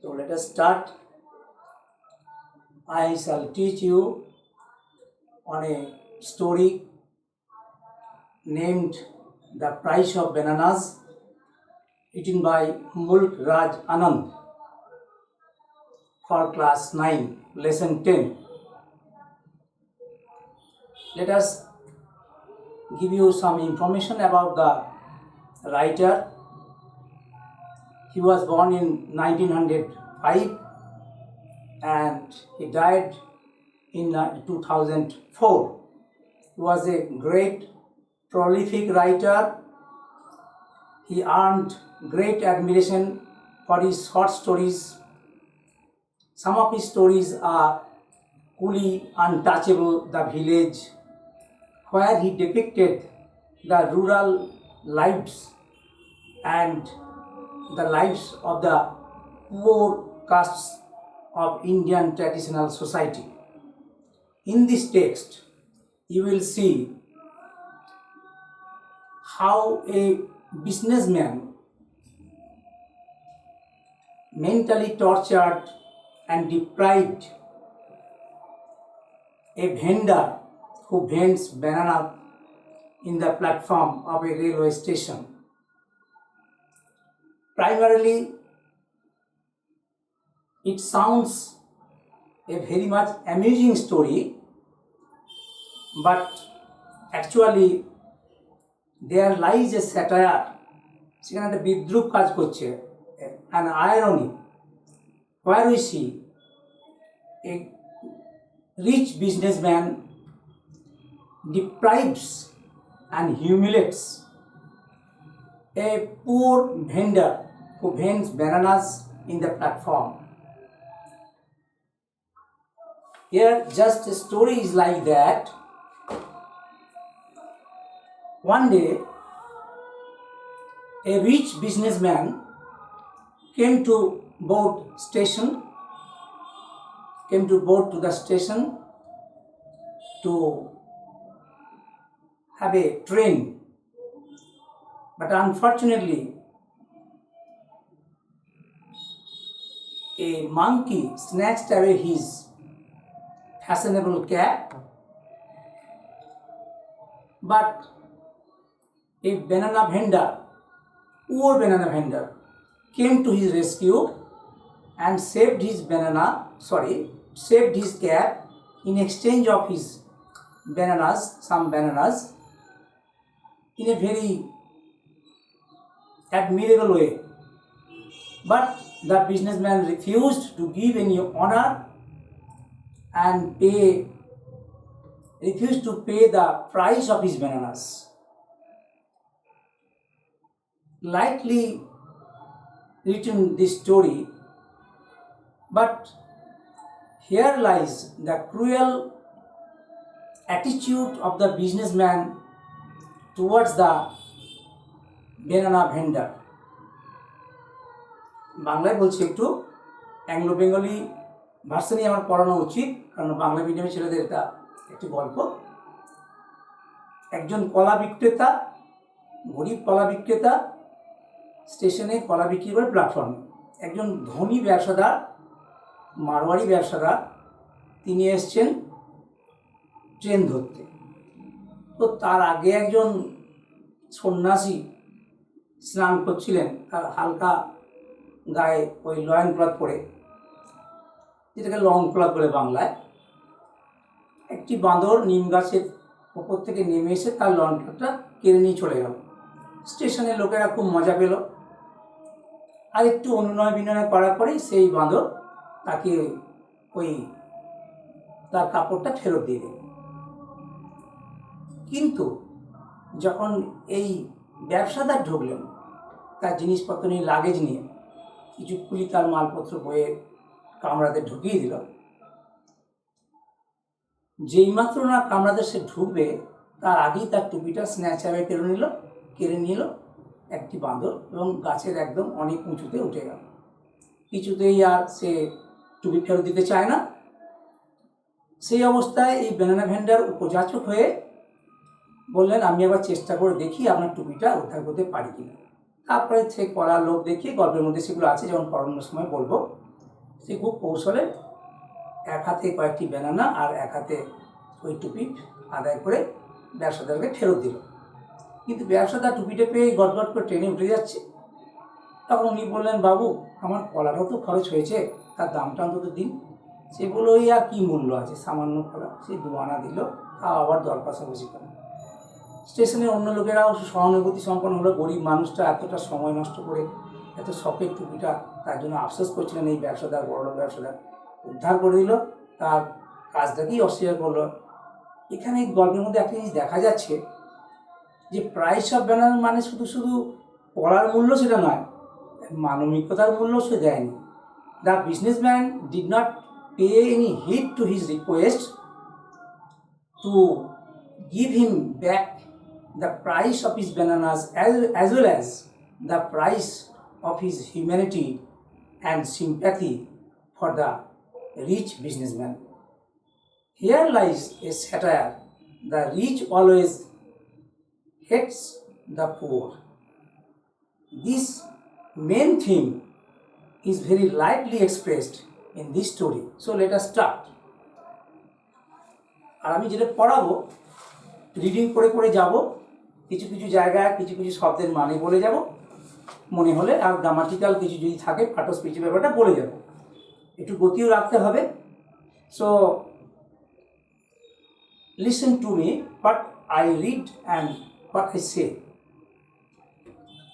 So let us start. I shall teach you on a story named The Price of Bananas, written by Mulk Raj Anand for class 9, lesson 10. Let us give you some information about the writer. He was born in 1905 and he died in 2004. He was a great prolific writer. He earned great admiration for his short stories. Some of his stories are Coolie Untouchable, The Village, where he depicted the rural lives and the lives of the poor castes of Indian traditional society. In this text, you will see how a businessman, mentally tortured and deprived, a vendor who vends banana in the platform of a railway station. Primarily, it sounds a very much amusing story, but actually there lies a satire, সেখানে একটা বিদ্রূপ কাজ করছে, an irony, where we see a rich businessman deprives and humiliates a poor vendor who vends bananas in the platform. Here just a story is like that. One day, a rich businessman came to board to the station to have a train. But unfortunately, a monkey snatched away his fashionable cap. But a poor banana vendor, came to his rescue and saved his cap in exchange of his some bananas, in a very admirable way. But the businessman refused to give any honor and refused to pay the price of his bananas. Lightly written this story, but here lies the cruel attitude of the businessman towards the banana vendor. বাংলায় বলছি, একটু Anglo Bengali ভার্সনই আমার পড়ানো উচিত, কারণ বাংলা মিডিয়ামে ছেলেদের এটা একটি গল্প। একজন কলা বিক্রেতা, গরিব কলা বিক্রেতা, স্টেশনে কলা বিক্রি করে প্ল্যাটফর্মে। একজন ধনী ব্যবসাদার, মারোয়ারি ব্যবসাদার, তিনি এসছেন ট্রেন ধরতে। তো তার আগে একজন সন্ন্যাসী স্নান করছিলেন, তার হালকা গায়ে ওই লয়ন ক্লথ পরে, যেটাকে লং ক্লথ বলে বাংলায়। একটি বাঁদর নিম গাছের ওপর থেকে নেমে এসে তার লং ক্লথটা কেড়ে নিয়ে চলে গেল। স্টেশনের লোকেরা খুব মজা পেল, আর একটু অনুনয় বিনয় করার পরেই সেই বাঁদর তাকে তার কাপড়টা ফেরত দিয়ে দিল। কিন্তু যখন এই ব্যবসাদার ঢুকলেন তার জিনিসপত্র নিয়ে, লাগেজ নিয়ে, কিছু কুলি তার মালপত্র বয়ে কামরাতে ঢুকিয়ে দিল, যেইমাত্র না কামরাতে সে ঢুকবে তার আগেই তার টুপিটা স্ন্যাচ অ্যাওয়ে কেড়ে নিল একটি বাঁদর, এবং গাছের একদম অনেক উঁচুতে উঠে গেল। কিছুতেই আর সে টুপি ফেরত দিতে চায় না। সেই অবস্থায় এই ব্যানানা ভেন্ডার উপযাচক হয়ে বললেন, আমি আবার চেষ্টা করে দেখি আপনার টুপিটা উদ্ধার করতে পারি কিনা। তারপরে সে করার লোক দেখিয়ে, গল্পের মধ্যে সেগুলো আছে, যেমন পড়ানোর সময় বলবো, সে খুব কৌশলে এক হাতে কয়েকটি ব্যানানা আর এক হাতে ওই টুপি আদায় করে ব্যবসাদারকে ফেরত দিল। কিন্তু ব্যবসাদার টুপিটা পেয়ে গটগট করে ট্রেনে উঠে যাচ্ছে। তখন উনি বললেন, বাবু আমার কলাটাও তো খরচ হয়েছে, তার দামটা অন্তত দিন। সে বললো, ওই আর কী মূল্য আছে, সামান্য কলা। সে 2 আনা দিল, তাও আবার দর কষাকষি করে। স্টেশনের অন্য লোকেরাও সহানুভূতি সম্পন্ন হলো। গরিব মানুষটা এতটা সময় নষ্ট করে এত শখের টুপিটা তার জন্য আফসোস করছিলেন। এই ব্যবসাদার, বড়লোক ব্যবসাদার উদ্ধার করে দিল, তার কাজটাকেই অস্বীকার করলো। এখানে গল্পের মধ্যে একটা জিনিস দেখা যাচ্ছে যে প্রাইস অফ ব্যানার মানে শুধু শুধু কলার মূল্য সেটা নয়, মানবিকতার মূল্য সে দেয়নি। The businessman did not pay any heed to his request to give him back the price of his bananas as well as the price of his humanity and sympathy for the rich businessman. Here lies a satire. The rich always hates the poor. This main theme is very lightly expressed in this story. So let us start. আর আমি যেটা পড়াবো reading করে করে যাব, কিছু কিছু জায়গায় কিছু কিছু শব্দের মানে বলে যাব, মনে হলে আর গ্রামাটিক্যাল কিছু যদি থাকে পার্টস্পিচের ব্যাপারটা বলে যাব, একটু গতিও রাখতে হবে। So listen to me what I read and what I say.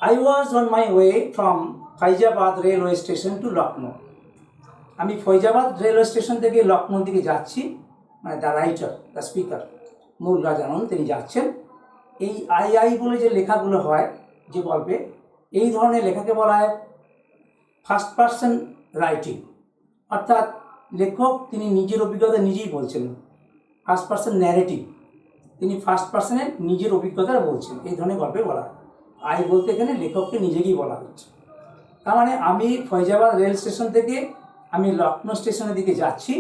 I was on my way from Faizabad railway station to Lucknow. আমি ফৈজাবাদ রেলওয়ে স্টেশন থেকে লখনৌ দিকে যাচ্ছি, মানে দ্য রাইটার, দ্য স্পিকার মূল গাজানন তিনি যাচ্ছেন। এই আই বলে যে লেখাগুলো হয় যে গল্পে, এই ধরনের লেখাকে বলা হয় ফার্স্ট পার্সন রাইটিং, অর্থাৎ লেখক তিনি নিজের অভিজ্ঞতা নিজেই বলছেন। ফার্স্ট পার্সন ন্যারেটিভ, তিনি ফার্স্ট পার্সনে নিজের অভিজ্ঞতা বলছেন, এই ধরনের গল্পে বলা হয়। আই বলতে এখানে লেখককে নিজেকেই বলা হচ্ছে। তার মানে আমি ফৈজাবাদ রেল স্টেশন থেকে আমি লখনৌ স্টেশনের দিকে যাচ্ছি।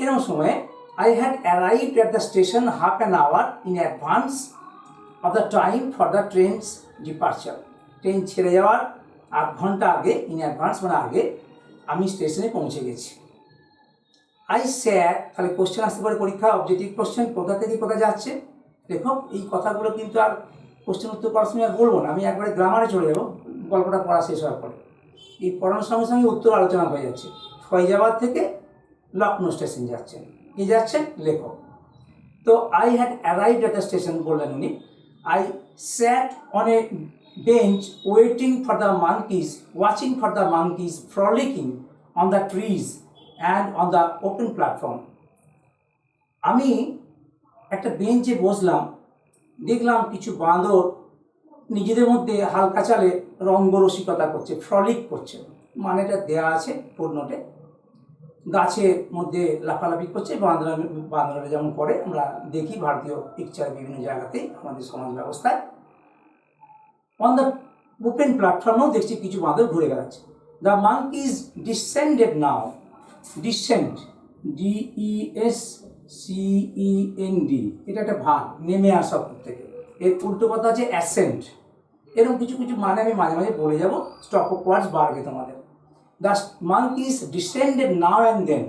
এরকম সময়ে I had arrived at the station half an hour in advance of the time for the train's departure. Train ছেড়ে যাওয়ার 8 ঘন্টা আগে, ইন অ্যাডভান্স মানে আগে, আমি স্টেশনে পৌঁছে গেছি। আই স্যাট, তাহলে কোশ্চেন আসতে পারে পরীক্ষা, অবজেক্টিভ কোশ্চেন, কোথা থেকে কোথা যাচ্ছে। লেখক এই কথাগুলো কিন্তু আর কোশ্চেন উত্তর করার সময় আর বলবো না, আমি একবারে গ্রামারে চলে যাব গল্পটা পড়া শেষ হওয়ার পরে। এই পড়ানোর সঙ্গে সঙ্গে উত্তর আলোচনা হয়ে যাচ্ছে। ফৈজাবাদ থেকে লখনৌ স্টেশন যাচ্ছেন, কি যাচ্ছেন লেখক। তো I had arrived at the station বললেন উনি। I sat on a bench waiting for the monkeys, watching for the monkeys frolicking on the trees and on the open platform. আমি একটা বেঞ্চে বসলাম, দেখলাম কিছু বাঁদর নিজেদের মধ্যে হালকা চালে রঙ্গরসিকতা করছে, ফ্রলিক করছে, মানেটা দেয়া আছে ফুটনোটে। গাছের মধ্যে লাফালাফি করছে, বাঁদরেরা যেমন করে আমরা দেখি ভারতীয় পিকচার বিভিন্ন জায়গাতেই আমাদের সমাজ ব্যবস্থায়। অন দ্য ওপেন প্ল্যাটফর্মেও দেখছি কিছু বাঁদর ঘুরে বেড়াচ্ছে। The monkeys descended now, descend, DESCEND, এটা একটা ভাগ, নেমে আসা থেকে। এর উল্টো কথা আছে অ্যাসেন্ট। এরকম কিছু কিছু মানে আমি মাঝে মাঝে বলে যাব, স্টক অফ ওয়ার্ডস বাড়বে তোমাদের। The monkeys descended now and then.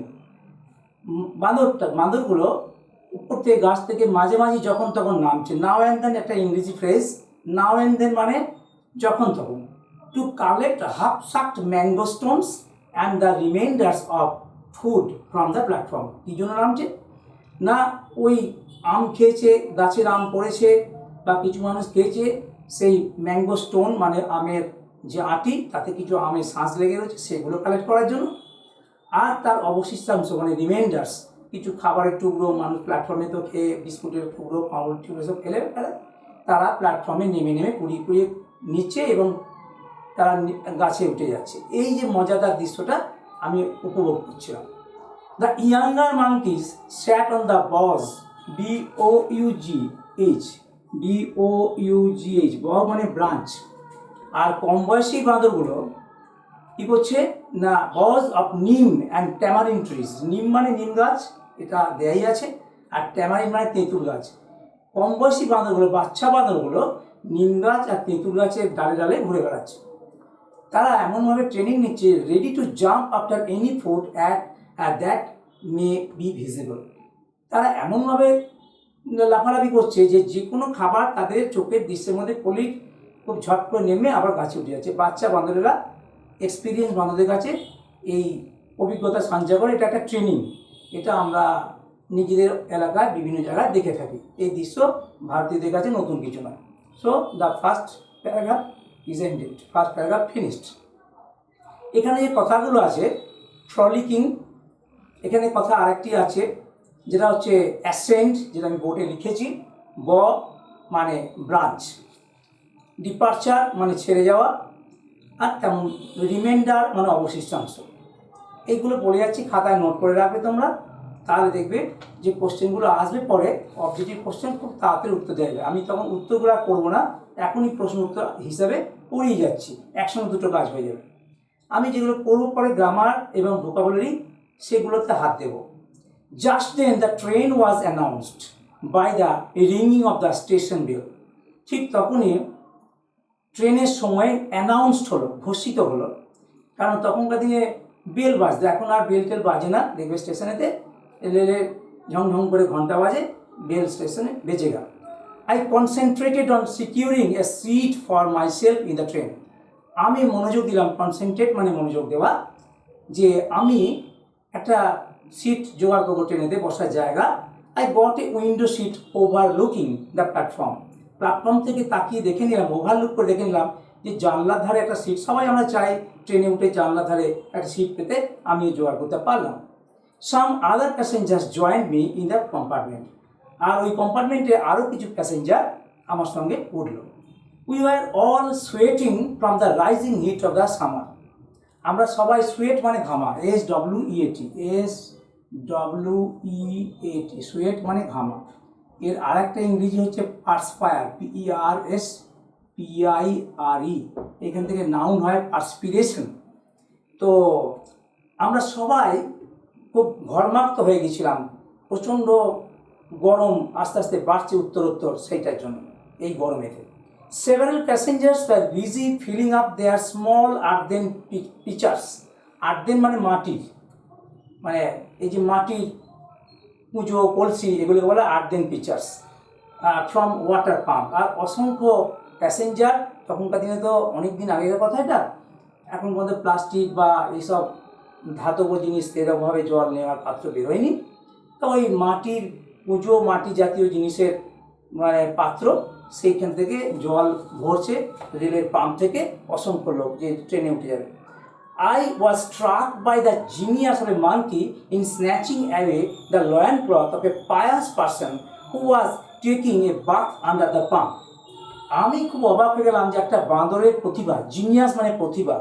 বাঁদরগুলো উপর থেকে গাছ থেকে মাঝে মাঝে যখন তখন নামছে। নাও অ্যান্ড দেন একটা ইংরেজি ফ্রেজ, নাও অ্যান্ড দেন মানে যখন তখন। To collect half sucked mango stones and the reminders of food from the platform. কী জন্য নামছে না, ওই আম খেয়েছে, গাছের আম পড়েছে বা কিছু মানুষ খেয়েছে, সেই ম্যাঙ্গো স্টোন মানে আমের যে আটি, তাতে কিছু আমের শাঁস লেগে রয়েছে, সেগুলো কালেক্ট করার জন্য। আর তার অবশিষ্টাংশ মানে রিমাইন্ডার্স, কিছু খাবারের টুকরো, মানুষ প্ল্যাটফর্মে তো খেয়ে বিস্কুটের টুকরো, পাউরুটির টুকরো সব ফেলে তারা প্ল্যাটফর্মে নেমে নেমে কুড়িয়ে কুড়িয়ে নিচ্ছে এবং তারা গাছে উঠে যাচ্ছে। এই যে মজাদার দৃশ্যটা আমি উপভোগ করছিলাম। The younger monkeys sat on the bough, BOUGH, বজ মানে ব্রাঞ্চ। আর কম বয়সী বাঁদরগুলো কী করছে না, বজ অফ নিম অ্যান্ড ট্যামারিন ট্রিজ। নিম মানে নিম গাছ, এটা দেয়াই আছে, আর ট্যামারিন মানে তেঁতুল গাছ। কম বয়সী বাঁদরগুলো, বাচ্চা বাঁদরগুলো নিম গাছ আর তেঁতুল গাছের ডালে ডালে ঘুরে বেড়াচ্ছে। তারা এমনভাবে ট্রেনিং নিচ্ছে, ready to jump after any food that may be visible. তারা এমনভাবে লাফালাফি করছে যে যে কোনো খাবার তাদের চোখের দৃশ্যের মধ্যে পড়লেই খুব ঝট করে নেমে আবার গাছে উঠে যাচ্ছে। বাচ্চা বান্দরেরা এক্সপিরিয়েন্স বান্দরদের কাছে এই অভিজ্ঞতা সঞ্চয় করে। এটা একটা ট্রেনিং, এটা আমরা নিজেদের এলাকায় বিভিন্ন জায়গায় দেখে থাকি। এই দৃশ্য ভারতীয়দের কাছে নতুন কিছু নয়। So the first paragraph is ended, first paragraph finished. এখানে যে কথাগুলো আছে, ফ্রলিকিং, এখানে কথা আরেকটি আছে যেটা হচ্ছে অ্যাসেন্ট, যেটা আমি বোর্ডে লিখেছি, ব মানে ব্রাঞ্চ, ডিপারচার মানে ছেড়ে যাওয়া, আর তেমন রিমাইন্ডার মানে অবশিষ্টাংশ। এইগুলো বলে যাচ্ছি, খাতায় নোট করে রাখবে তোমরা, তাহলে দেখবে যে কোশ্চেনগুলো আসবে পরে অবজেক্টিভ কোশ্চেন খুব তাড়াতাড়ি উত্তর দেবে। আমি তখন উত্তরগুলো করবো না, এখনই প্রশ্ন উত্তর হিসাবে পড়িয়ে যাচ্ছি, একসঙ্গে দুটো কাজ হয়ে যাবে। আমি যেগুলো করবো পরে গ্রামার এবং ভোকাবুলারি, সেগুলোতে হাত দেবো। Just then the train was announced by the রিংইং অফ দ্য স্টেশন বেল। ঠিক তখনই ট্রেনের সময় অ্যানাউন্সড হলো, ঘোষিত হলো। কারণ তখনকার দিনে বেল বাজতো, এখন আর বেল টেল বাজে না। দেখবে স্টেশনেতে রেলের ঝংঝং করে ঘন্টা বাজে, বেল স্টেশনে বেজে গেল। I concentrated on securing a seat for myself in the train. আমি মনোযোগ দিলাম, কনসেন্ট্রেট মানে মনোযোগ দেওয়া, যে আমি একটা সিট জোগাড় করবো ট্রেনেতে বসার জায়গা। I got a window seat overlooking the platform. Platform থেকে তাকিয়ে দেখে নিলাম, ওভারলুক করে দেখে নিলাম যে জানলার ধারে একটা সিট, সবাই আমরা চাই ট্রেনে উঠে জানলার ধারে একটা সিট পেতে, আমি জোগাড় করতে পারলাম। Some other passengers joined me in the compartment. আর ওই কম্পার্টমেন্টে আরও কিছু প্যাসেঞ্জার আমার সঙ্গে উঠল। We were all sweating from the rising heat of the summer. আমরা সবাই, সোয়েট মানে ঘামা, SWEAT, সোয়েট মানে ঘামা। এর আরেকটা ইংরেজি হচ্ছে পার্সপায়ার, PERSPIRE, এখান থেকে নাউন হয় পার্সপিরেশন। তো আমরা সবাই খুব ঘর্মাক্ত হয়ে গেছিলাম, প্রচণ্ড গরম আস্তে আস্তে বাড়ছে উত্তরোত্তর, সেইটার জন্য এই গরমেতে। Several passengers were busy filling up their small earthen pitchers. Earthen মানে মাটি, মানে এই যে মাটির কুঁজো কলসি, এগুলোকে বলে earthen pitchers, from water pump. আর অসংখ্য প্যাসেঞ্জার, তখনকার দিনে তো অনেক দিন আগের কথা এটা, এখন পর্যন্ত প্লাস্টিক বা এইসব ধাতব জিনিস এরকমভাবে জল নেওয়ার পাত্র বেরোয়নি। তো ওই মাটির কুঁজো, মাটি জাতীয় জিনিসের মানে পাত্র, সেইখান থেকে জল ভরছে রেলের পাম্প থেকে অসংখ্য লোক যে ট্রেনে উঠে যাবে। I was struck by the genius of a monkey in snatching away the loincloth of a pious person who was taking a bath under the pump. আমি খুব অবাক হয়ে গেলাম যে একটা বাঁদরের প্রতিভা, জিনিয়াস মানে প্রতিভা,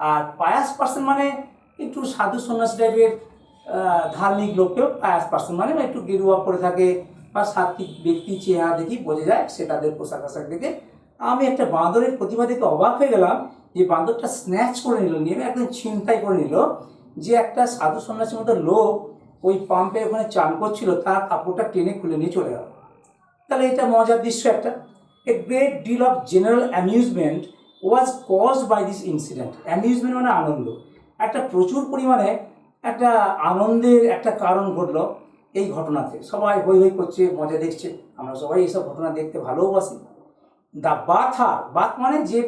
আর পায়াস পার্সন মানে একটু সাধু সন্ন্যাসী টাইপের ধার্মিক লোককেও পায়াস পার্সন মানে একটু গেরুয়া পরে থাকে বা সাত্বিক ব্যক্তি, চেহারা দেখি বোঝা যায় সে, তাদের পোশাক আশাক দেখে। আমি একটা বাঁদরের প্রতিভা দেখে অবাক হয়ে গেলাম যে বাঁদরটা স্ন্যাচ করে নিল, নিয়ে একদম ছিনতাই করে নিল, যে একটা সাধু সন্ন্যাসীর মতো লোক ওই পাম্পে ওখানে চান করছিল, তার কাপড়টা টেনে খুলে নিয়ে চলে গেল। তাহলে এটা মজার দৃশ্য একটা। A great deal of general amusement was caused by this incident. Amusement মানে আনন্দ, একটা প্রচুর পরিমাণে একটা আনন্দের একটা কারণ ঘটলো এই ঘটনাতে। সবাই হই হই করছে, মজা দেখছে, আমরা সবাই এইসব ঘটনা দেখতে ভালোবাসি। দ্য বাথার, বাথ মানে যে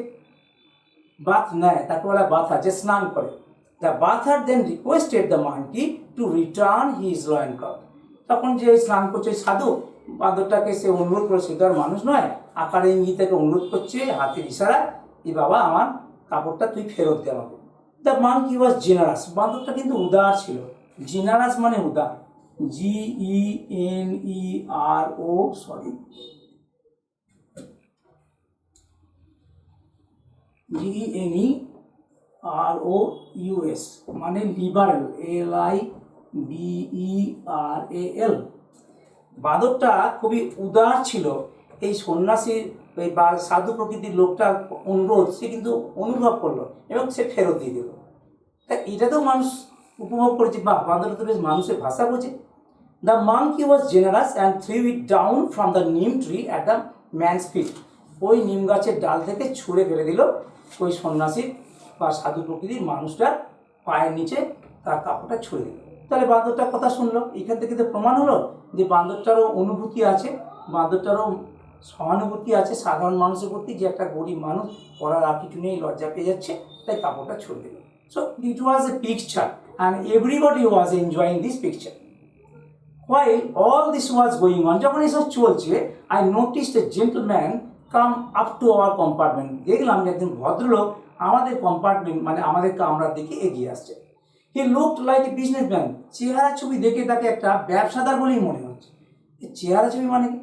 বাথ নেয় তাকে বলা বাথা, যে স্নান করে। The bather then requested the monkey to return his loincloth. তখন যে স্নান করছে সাধু, বাঁদরটাকে সে অনুরোধ করে, সে তো আর মানুষ নয়, আকারে ইঙ্গিতাকে অনুরোধ করছে হাতের ইশারায়, যে বাবা আমার কাপড়টা তুই ফেরত দে আমাকে। দ্য মাঙ্কি ওয়াজ জেনারাস, বাঁদরটা কিন্তু উদার ছিল। জেনারাস মানে উদার, GENEROUS মানে লিবারেল, LIBERAL। বাঁদরটা খুবই উদার ছিল। এই সন্ন্যাসীর ওই বা সাধু প্রকৃতির লোকটার অনুরোধ সে কিন্তু অনুভব করলো এবং সে ফেরত দিয়ে দিল। তা এটা তো মানুষ উপভোগ করেছে, বা বাঁদরটা তো বেশ মানুষের ভাষা বোঝে। The monkey was generous and threw it down from the neem tree at the man's feet. ওই নিম গাছের ডাল থেকে ছুঁড়ে ফেলে দিল ওই সন্ন্যাসীর বা সাধু প্রকৃতির মানুষটার পায়ের নিচে তার কাপড়টা ছুঁড়ে দিল। তাহলে বান্দরটার কথা শুনলো, এখান থেকে তো প্রমাণ হলো যে বান্দরটারও অনুভূতি আছে, বান্দরটারও সহানুভূতি আছে সাধারণ মানুষের প্রতি, যে একটা গরিব মানুষ পড়ার আর কিছু নেই, লজ্জা পেয়ে যাচ্ছে, তাই কাপড়টা ছুঁড়ে দিল। So it was a picture and everybody was enjoying this picture. While all this was going on, যখন এসব চলছে, I noticed a gentleman come up to our compartment. দেখলাম যে একজন ভদ্রলোক আমাদের কম্পার্টমেন্ট মানে আমাদের কামরার দিকে এগিয়ে আসছে। He looked like a businessman. চেহারা ছবি দেখে তাকে একটা ব্যবসাদার বলেই মনে হচ্ছে। চেহারা ছবি মানে কি?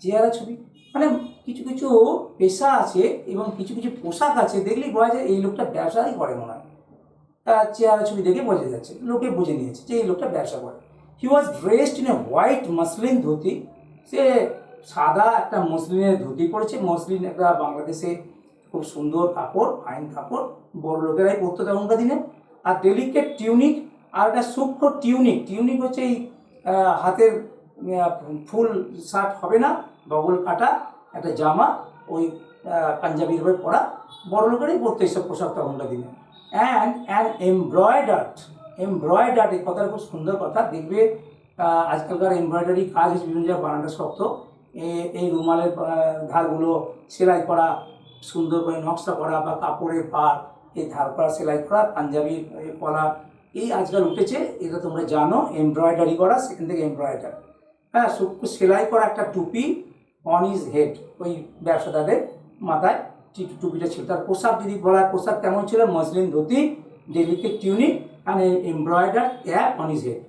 চেহারা ছবি মানে কিছু কিছু পেশা আছে এবং কিছু কিছু পোশাক আছে, দেখলেই বোঝা যায় এই লোকটা ব্যবসাই করে মনে হয়। চেহারা ছবি দেখে বোঝা যাচ্ছে, লোকে বুঝে নিয়েছে যে এই লোকটা ব্যবসা করে। He was dressed in a white muslin dhoti. সে সাদা একটা মসলিনের ধুতি পরেছে। মসলিন একটা বাংলাদেশে খুব সুন্দর কাপড়, ফাইন কাপড়, বড় লোকেরাই পরতো তখনকার দিনে। আর ডেলিকেট টিউনিক, আর একটা সূক্ষ্ম টিউনিক। টিউনিক হচ্ছে এই হাতের ফুল শার্ট হবে না, বগল কাটা একটা জামা, ওই পাঞ্জাবির হয়ে পরা, বড় লোকেরাই পরতো এইসব পোশাক তখনকার দিনে। অ্যান্ড এমব্রয়ডার্ড, এই কথাটা খুব সুন্দর কথা। দেখবে আজকালকার এমব্রয়ডারি কাজ হচ্ছে বিভিন্ন জায়গায়, বানানটা শক্ত। এই রুমালের ধারগুলো সেলাই করা, সুন্দর করে নকশা করা, বা কাপড়ের পাড় এই ধার করা, সেলাই করা, পাঞ্জাবির কলা, এই আজকাল উঠেছে, এটা তোমরা জানো, এমব্রয়ডারি করা, সেখান থেকে এমব্রয়ডার। হ্যাঁ, সূক্ষ্ম সেলাই করা একটা টুপি অন ইজ হেড, ওই ব্যবসাদারের মাথায় টুপিটা ছিল। তার পোশাক যদি বলা, পোশাক কেমন ছিল? Muslin dhoti, delicate tunic and an embroidered cap on his head.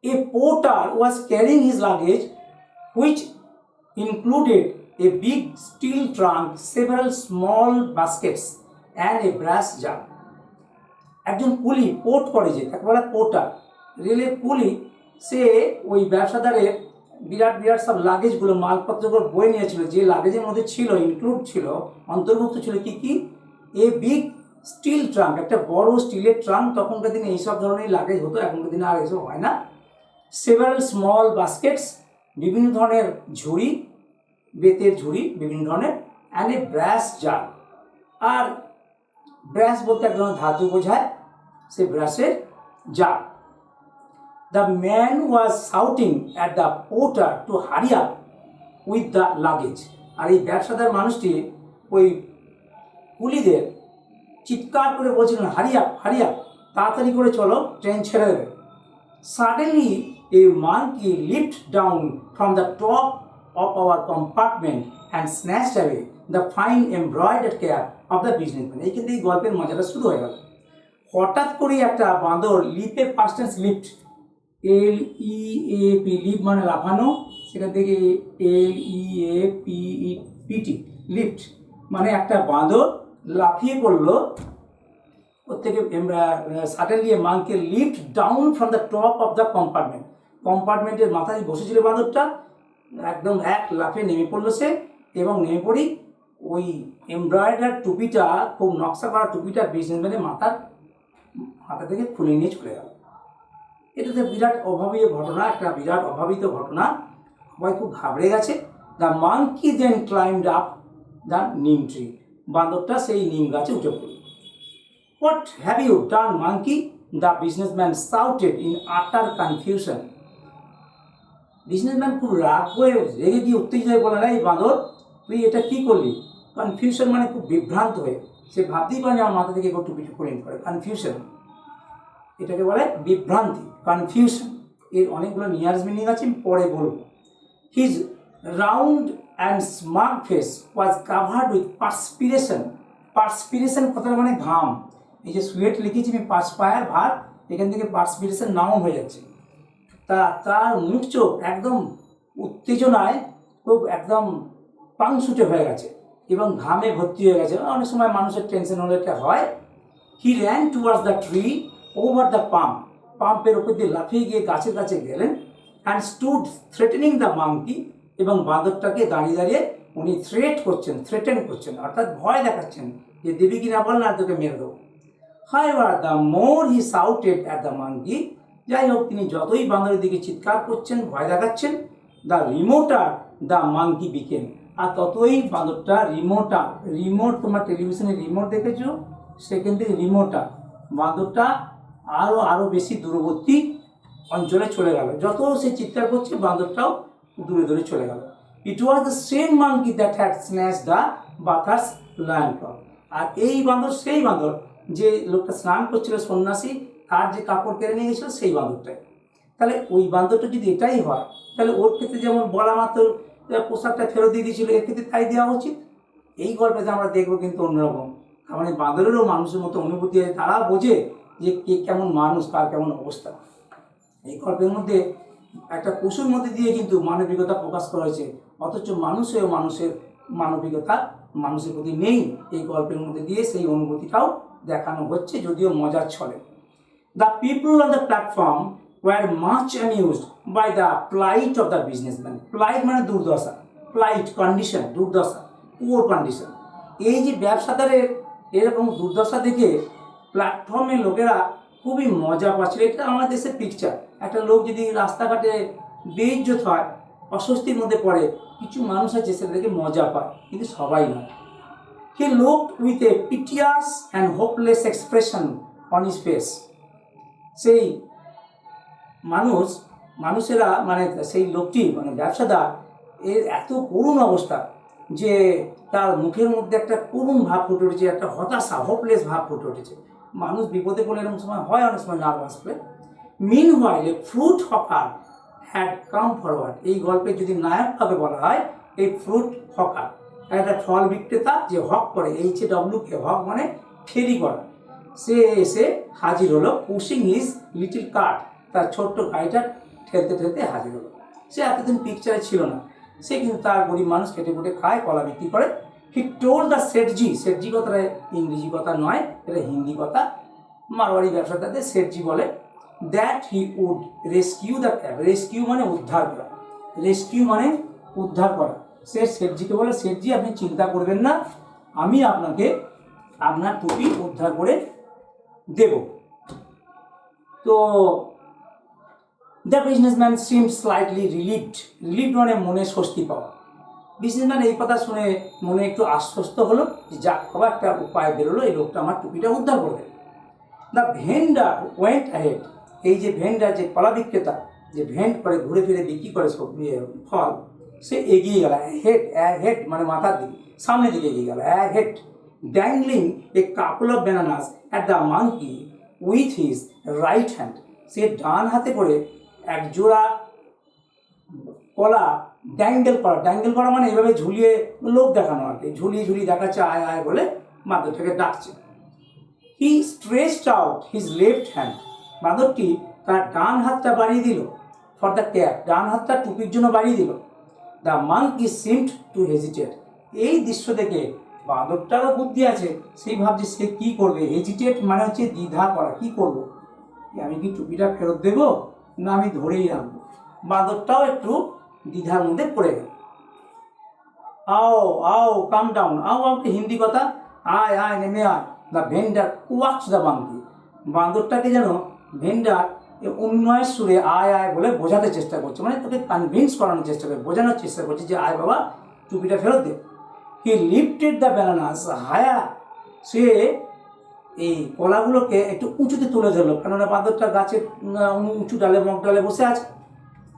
A porter was carrying his luggage, which included a big steel trunk, several small baskets, and a brass jar. একজন কুলি পোর্ট করে, যে তাকে বলা পোর্টার, রেলের কুলি, সে ওই ব্যবসাদারের বিরাট বিরাট সব লাগেজগুলো, মালপত্রগুলো বয়ে নিয়েছিল। যে লাগেজের মধ্যে ছিল, ইনক্লুড ছিল, অন্তর্ভুক্ত ছিল কি কি? এ বিগ স্টিল ট্রাঙ্ক, একটা বড় স্টিলের ট্রাঙ্ক। তখনকার দিনে এইসব ধরনের লাগেজ হতো, এখনকার দিনে আর এসব হয় না। সেভারাল স্মল বাস্কেটস, বিভিন্ন ধরনের ঝুড়ি, বেতের ঝুড়ি বিভিন্ন ধরনের, অ্যান্ড এ ব্রাশ জার। আর ব্রাশ বলতে এক ধরনের ধাতু বোঝায়, সে ব্রাশের jar. The man was shouting at the porter to hurry up with the luggage. আর এই ব্যবসাদার মানুষটি ওই কুলিদের চিৎকার করে বলছিলেন, হারিয়া হারিয়া, তাড়াতাড়ি করে চলো, ট্রেন ছেড়ে দেবে। Suddenly a monkey leapt down from the top of our compartment and snatch away the fine embroidered care of the businessman. এইখান থেকে গল্পের মজাটা শুরু হয়ে গেল। হঠাৎ করে একটা বাঁদর, লিপের past tense leapt, LEAP, leap মানে লাফানো, সেখান থেকে LEAPT, লিফট মানে একটা বাঁদর লাফিয়ে পড়লো ওর থেকে। Suddenly a monkey leapt down from the top of the compartment, কম্পার্টমেন্টের মাথায় বসেছিল বাঁদরটা, একদম এক লাফে নেমে পড়লো সে, এবং নেমে পড়ি ওই এমব্রয়ডার টুপিটা, খুব নকশা করা টুপিটা বিজনেসম্যানের মাথা থেকে খুলে নিয়ে চলে গেল। এটা তো বিরাট অভাবীয় ঘটনা, একটা বিরাট অভাবিত ঘটনা। সবাই খুব ঘাবড়ে গেছে। The monkey then climbed up the neem tree, বাঁদরটা সেই নিম গাছে উঠে পড়ল। What have you done monkey? The businessman shouted in utter confusion. Businessman খুব রাগ হয়ে, রেগে গিয়ে উত্তেজিত হয়ে বলে, এই বাঁদর, তুই এটা কী করলি? কনফিউশন মানে খুব বিভ্রান্ত হয়ে, সে ভাবতেই পারেনি আমার মাথা থেকে একটু কিছু করে নিতে পারে। কনফিউশন এটাকে বলে বিভ্রান্তি, কনফিউশন। এর অনেকগুলো নিয়ার্স মিনিং আছে, আমি পরে বলবো। His round and smart face was covered with perspiration. Perspiration কথাটা মানে ঘাম। এই যে সুয়েট লিখেছি আমি, পার্সপায়ার ভার, এখান থেকে পার্সপিরেশন নাউন হয়ে যাচ্ছে। তার মুখ চোখ একদম উত্তেজনায় খুব একদম পাংশুটে হয়ে গেছে এবং ঘামে ভর্তি হয়ে গেছে। অনেক সময় মানুষের টেনশন হলে এটা হয়। He ran towards the tree over the pump, পাম্পের উপর দিয়ে লাফিয়ে গিয়ে গাছের কাছে গেলেন। And stood threatening the monkey, এবং বাঁদরটাকে দাঁড়িয়ে দাঁড়িয়ে উনি থ্রেটেন করছেন, অর্থাৎ ভয় দেখাচ্ছেন যে দেবী কিনা বল না, তোকে মেরে দেবো। However, the more he shouted at the monkey, যাই হোক, তিনি যতই বাঁদরের দিকে চিৎকার করছেন, ভয় দেখাচ্ছেন, the remoter the monkey became, আর ততই বাঁদরটা রিমোট, তোমরা টেলিভিশনে রিমোট দেখেছো, সেখান থেকে রিমোটা বাঁদরটা আরও বেশি দূরবর্তী অঞ্চলে চলে গেল। যত সে চিৎকার করছে বাঁদরটাও দূরে দূরে চলে গেল। It was the same monkey that had snatch the bather's loin cloth. আর এই বাঁদর সেই বাঁদর যে লোকটা স্নান করছিল সন্ন্যাসী, তার যে কাপড় কেড়ে নিয়ে গেছিল সেই বাঁদরটাই। তাহলে ওই বাঁদরটা যদি এটাই হয়, তাহলে ওর ক্ষেত্রে যেমন বলা মাত্র পোশাকটা ফেরত দিয়ে দিয়েছিল, এর ক্ষেত্রে তাই দেওয়া উচিত। এই গল্পে আমরা দেখবো কিন্তু অন্যরকম। তার মানে বাঁদরেরও মানুষের মতো অনুভূতি আছে, তারা বোঝে যে কে কেমন মানুষ, কার কেমন অবস্থা। এই গল্পের মধ্যে একটা পশুর মধ্যে দিয়ে কিন্তু মানবিকতা প্রকাশ করা হয়েছে, অথচ মানুষের মানবিকতা মানুষের প্রতি নেই। এই গল্পের মধ্যে দিয়ে সেই অনুভূতিটাও দেখানো হচ্ছে, যদিও মজার ছলে। The people on the platform were much amused by the plight of the businessman. Plight মানে দুর্দশা, plight condition, দুর্দশা, poor condition। এই যে ব্যবসাদারের এরকম দুর্দশা দেখে প্ল্যাটফর্মে লোকেরা খুবই মজা পাচ্ছিল। এটা আমাদের দেশের পিকচার। একটা লোক যদি রাস্তাঘাটে বেইজ্জত হয়, অস্বস্তির মধ্যে পড়ে, কিছু মানুষ আছে সেটা দেখে মজা পায়, কিন্তু সবাই নয়। He looked with a piteous and hopeless expression on his face. সেই মানুষেরা মানে সেই লোকটি মানে ব্যবসাদার এর এত করুণ অবস্থা যে তার মুখের মধ্যে একটা করুণ ভাব ফুটে উঠেছে, একটা হতাশা, হোপলেস ভাব ফুটে উঠেছে। মানুষ বিপদে পড়লে এরকম সময় হয়, অনেক সময় নার্ভাস হয়ে। Meanwhile, a fruit hawker had come forward. এই গল্পে যদি নায়কভাবে বলা হয়, এই ফ্রুট হকার একটা ফল বিক্রেতা যে হক করে, HAWK, হক মানে ফেরি করা, সে এসে হাজির হলো। পুশিং হিজ লিটিল কার্ট, তার ছোট্ট গাড়িটা ঠেলতে ঠেলতে হাজির হলো। সে এতদিন পিকচারে ছিল না, সে কিন্তু তার গরিব মানুষ খেটে খুটে খায়, কলা বিক্রি করে। He told the Seth ji, Seth ji কথাটা ইংরেজি কথা নয়, এটা হিন্দি কথা, মারোয়ারি ব্যবসাদারদের সেটজি বলে। That he would rescue the cap, rescue মানে উদ্ধার করা, রেস্কিউ মানে উদ্ধার করা। সে সেটজিকে বলে, সেটজি আপনি চিন্তা করবেন না, আমি আপনাকে আপনার টুপি উদ্ধার করে দেব। তো the businessman SIM slightly relieved, মানে মনে স্বস্তি পাওয়া। বিজনেসম্যান এই কথা শুনে মনে একটু আশ্বস্ত হলো যে যাক, আবার একটা উপায় বেরোলো, এই লোকটা আমার টুপিটা উদ্ধার করবে। দ্য ভেন্ডার ওয়েন্ট অ্যাহেড, এই যে ভেন্ডার, যে কলা বিক্রেতা, যে ভেন্ড করে ঘুরে ফিরে বিক্রি করে ফল, সে এগিয়ে গেল। হেড মানে মাথার দিকে, সামনের দিকে এগিয়ে গেল। Held dangling a couple of bananas at the monkey with his right hand, সে ডান হাতে করে এক জোড়া কলা ড্যাঙ্গেল করা মানে এইভাবে ঝুলিয়ে লোক দেখানো আর কি, ঝুলিয়ে দেখাচ্ছে, আয় আয় বলে বাঁদরটাকে ডাকছে। He stretched out his left hand, বাঁদরটি তার ডান হাতটা বাড়িয়ে দিল। ফর দ্য ক্যাপ, ডান হাতটা টুপির জন্য বাড়িয়ে দিল। The monkey seemed two hesitate, এই দৃশ্য দেখে বাঁদরটারও বুদ্ধি আছে, সেই ভাবছে সে কী করবে। হেজিটেট মানে হচ্ছে দ্বিধা করা, কী করবো, আমি কি টুপিটা ফেরত দেবো না আমি ধরেই রাখবো। বাঁদরটাও একটু দ্বিধার মধ্যে পড়ে গেল। আও কাম ডাউন, আমাকে হিন্দি কথা, আয় আয় নেমে আয়। The vendor coaxed the monkey, বাঁদরটাকে যেন ভেন্ডার উন্নয়ের সুরে আয় আয় বলে বোঝাতে চেষ্টা করছে, মানে তোকে কনভিন্স করানোর চেষ্টা করে, বোঝানোর চেষ্টা করছে যে আয় বাবা টুপিটা ফেরত দে। হি লিফটেড দ্য ব্যানানাস হায়ার, সে এই কলাগুলোকে একটু উঁচুতে তুলে ধরলো, কেননা বাঁদরটা গাছের উঁচু ডালে মগ ডালে বসে আছে,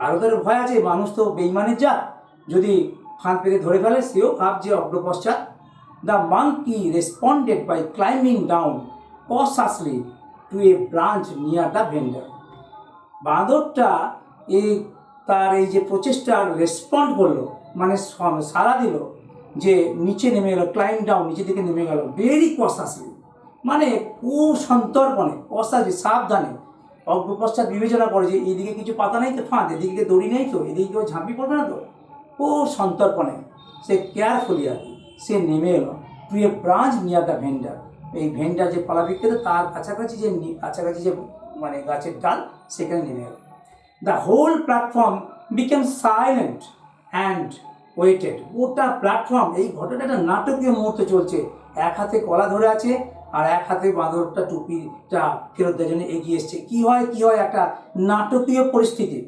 আর ওদের ভয় আছে, মানুষ তো বেইমানের যা, যদি ফাঁদ পেতে ধরে ফেলে, সেও ভাবছে অগ্রপশ্চাৎ। The monkey responded by climbing down cautiously to a branch near the vendor, বাঁদরটা তার এই যে প্রচেষ্টার রেসপন্ড করলো, মানে সাড়া দিল, যে নিচে নেমে গেল, ক্লাইম্ব ডাউন, নিচে দিকে নেমে গেল, ভেরি কসাসলি মানে খুব সন্তর্পণে, কসাসলি সাবধানে, অগ্রপশ্চাৎ বিবেচনা করে যে এদিকে কিছু পাতা নেই তো ফাঁদ, এদিকে দড়ি নেই তো, এদিকে কেউ ঝাঁপি পড়বে না তো, খুব সন্তর্পণে সে কেয়ারফুলি আর কি সে নেমে এলো to a branch near the vendor, এই ভেন্ডার যে কলা বিক্রেতা তার কাছাকাছি যে মানে গাছের ডাল, সেখানে নেমে এলো। The whole platform became silent and waited, গোটা প্ল্যাটফর্ম, এই ঘটনাটা একটা নাটকীয় মুহূর্তে চলছে। এক হাতে কলা ধরে আছে আর এক হাতে বাঁদরটা টুপিটা ফেরত দেওয়ার জন্য এগিয়ে এসছে। কী হয় একটা নাটকীয় পরিস্থিতি।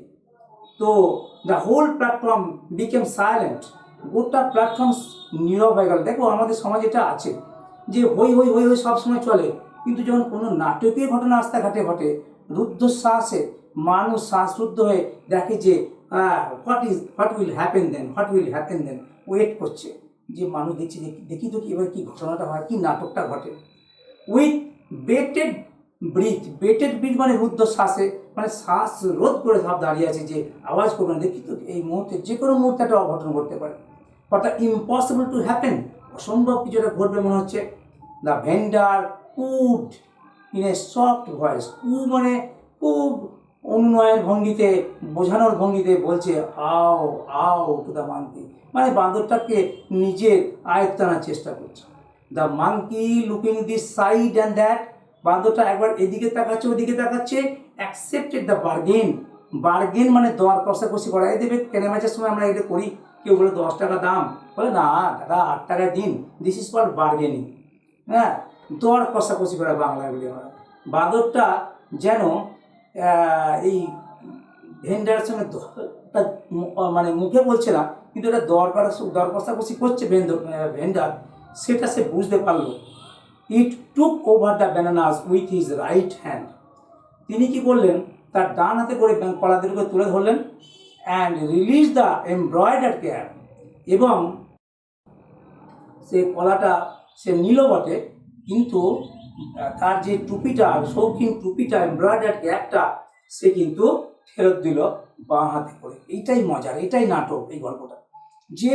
তো the whole platform became silent, গোটা প্ল্যাটফর্ম নীরব হয়ে গেল। দেখো আমাদের সমাজে এটা আছে, যে হই হই হই হই সবসময় চলে, কিন্তু যখন কোনো নাটকীয় ঘটনা রাস্তাঘাটে ঘটে, রুদ্ধশ্বাসে মানুষ শ্বাসরুদ্ধ হয়ে দেখে যে what will happen then, wait করছে যে মানুষ দেখছে যে দেখি তো কি এবার কি ঘটনাটা হয়, কি নাটকটা ঘটে। উইথ বেটেড ব্রিথ মানে রুদ্ধশ্বাসে, মানে শ্বাস রোধ করে সব দাঁড়িয়ে আছে যে আওয়াজ করবে না, দেখি তো এই মুহূর্তে যে কোনো মুহূর্তে একটা অঘটন ঘটতে পারে, বাট ইম্পসিবল টু হ্যাপেন, অসম্ভব কিছু একটা ঘটবে মনে হচ্ছে। The vendor could in a soft voice, মানে খুব অনুনয়ের ভঙ্গিতে, বোঝানোর ভঙ্গিতে বলছে আও আও টু দ্য মাঙ্কি, মানে বাঁদরটাকে নিজের আয়ত্ত আনার চেষ্টা করছে। The monkey looking this side and that, বাঁদরটা একবার এদিকে তাকাচ্ছে ওদিকে তাকাচ্ছে, অ্যাকসেপ্টেড দ্য বার্গেন মানে দর কষাকষি করা। এই দেবে কেনাবেচার সময় আমরা এটা করি, কেউ বলে 10 টাকা দাম, বলে না দাদা 8 টাকায় দিন, দিস ইজ কল্ড বার্গেনিং। হ্যাঁ, দর কষাকষি করা বাংলায় বলি আমরা। বাঁদরটা যেন এই ভেন্ডারের সঙ্গে মানে মুখে বলছে না, কিন্তু এটা দর কষাকষি করছে ভেন্ডার, সেটা সে বুঝতে পারলো। It took over the bananas with his right hand, তিনি কি করলেন, তার ডান হাতে করে কলাগুলোকে তুলে ধরলেন, and release the embroidered cap, এবং সে কলাটা সে নিল বটে, কিন্তু তার যে টুপিটা, শৌখিন টুপিটা, এমব্রয়ডার্ড ক্যাপটা সে কিন্তু ফেরত দিল বাঁ হাতে করে। এইটাই মজার, এটাই নাটক এই গল্পটা, যে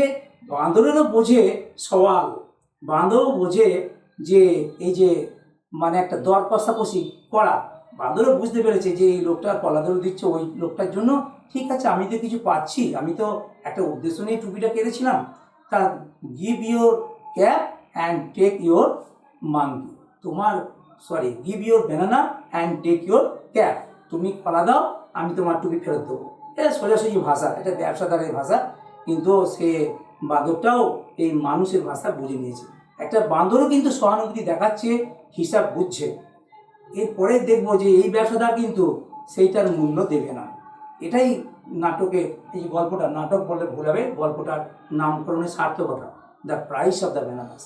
বাঁদরেরও বোঝে সওয়াল, বাঁদরও বোঝে যে এই যে মানে একটা দর কষাকষি করা, বাঁদরও বুঝতে পেরেছে যে এই লোকটা কলাদর দিচ্ছে ওই লোকটার জন্য, ঠিক আছে আমি তো কিছু পাচ্ছি, আমি তো একটা উদ্দেশ্য নিয়ে টুপিটা কেটেছিলাম, তা give your cap and take your monkey, give your banana and take your cap, তুমি কলা দাও আমি তোমার টুপি ফেরত দেবো। এটা সোজাসুজি ভাষা, এটা ব্যবসাদারের ভাষা, কিন্তু সে বাঁদরটাও এই মানুষের ভাষা বুঝে নিয়েছে। একটা বাঁদরও কিন্তু সহানুভূতি দেখাচ্ছে, হিসাব বুঝছে। এরপরে দেখবো যে এই ব্যবসাদার কিন্তু সেইটার মূল্য দেবে না। এটাই নাটকে, এই যে গল্পটা, নাটক বললে ভুল হবে, গল্পটার নামকরণের সার্থকতা, the price of the bananas.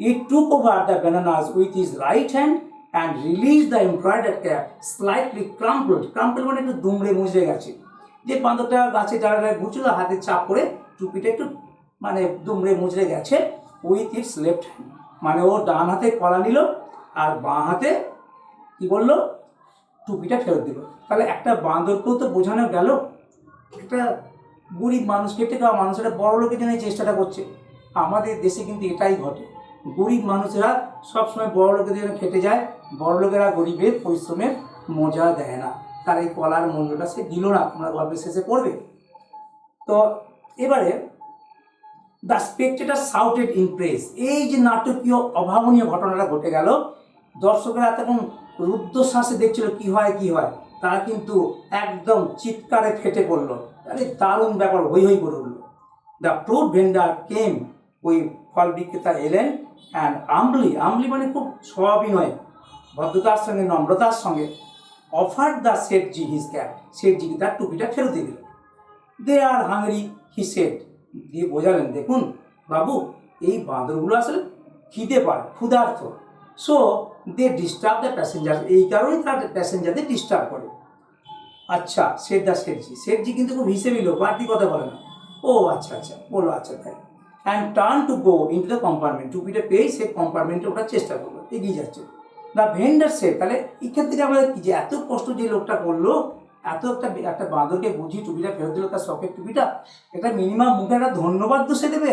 It took over the bananas with his right hand and release the embroidered cap slightly crumpled মানে একটু দুমড়ে মুচড়ে গেছে, যে বাঁদরটা গাছে ডাড়ায় ঘুরছিল, হাতে চাপ করে টুপিটা একটু মানে দুমড়ে মুচড়ে গেছে, উইথ ইটস লেফট হ্যান্ড, মানে ও ডান হাতে কলা নিল আর বাঁ হাতে কি বললো, টুপিটা ফেরত দিল। তাহলে একটা বাঁদরকেও তো বোঝানো গেল, একটা গরিব মানুষ, খেটে খাওয়া মানুষ একটা বড় লোকের জন্য চেষ্টাটা করছে। আমাদের দেশে কিন্তু এটাই ঘটে, গরিব মানুষেরা সবসময় বড় লোকের জন্য খেটে যায়, বড় লোকেরা গরিবের পরিশ্রমের মজা দেয় না, তার এই কলার মূল্যটা সে দিল না, তোমরা গল্পের শেষে পড়বে। তো এবারে the spectator shouted in praise, এই যে নাটকীয় অভাবনীয় ঘটনাটা ঘটে গেল, দর্শকেরা তখন রুদ্ধশ্বাসে দেখছিল কি হয়, তারা কিন্তু একদম চিৎকারে ফেটে পড়লো, আরে দারুণ ব্যাপার, হই হই করে উঠল। দ্য ফ্রুট ভেন্ডার কেম, ওই ফল বিক্রেতা এলেন, অ্যান্ড আম্বলি মানে খুব স্ববিনয়, ভদ্রতার সঙ্গে, নম্রতার সঙ্গে, offer the Sethji his cap, শেঠজিকে তার টুপিটা ফেরত দিয়ে দিল। দে আর হাংরি হি সেড, দিয়ে বোঝালেন, দেখুন বাবু এই বাঁদরগুলো আসলে খিদে পায়, ক্ষুধার্ত, so they disturb the passenger, এই কারণেই তারা প্যাসেঞ্জারদের ডিস্টার্ব করে। আচ্ছা শেঠজি কিন্তু খুব হিসেবে লোক, বাড়তি কথা বলে না। ও আচ্ছা বলো, আচ্ছা তাই। And turn to go in to the compartment, টুপিটা পেয়েই সে কম্পার্টমেন্টে ওঠার চেষ্টা করলো, এগিয়ে যাচ্ছে। দ্য ভেন্ডার সেড, তাহলে এখান থেকে আমাদের কি যে এত কষ্ট যে লোকটা করলো, এত একটা বাঁদরকে বুঝিয়ে টুপিটা ফেরত দিল, তার শখের টুপিটা, এটা মিনিমাম মুখে একটা ধন্যবাদ তো সে দেবে,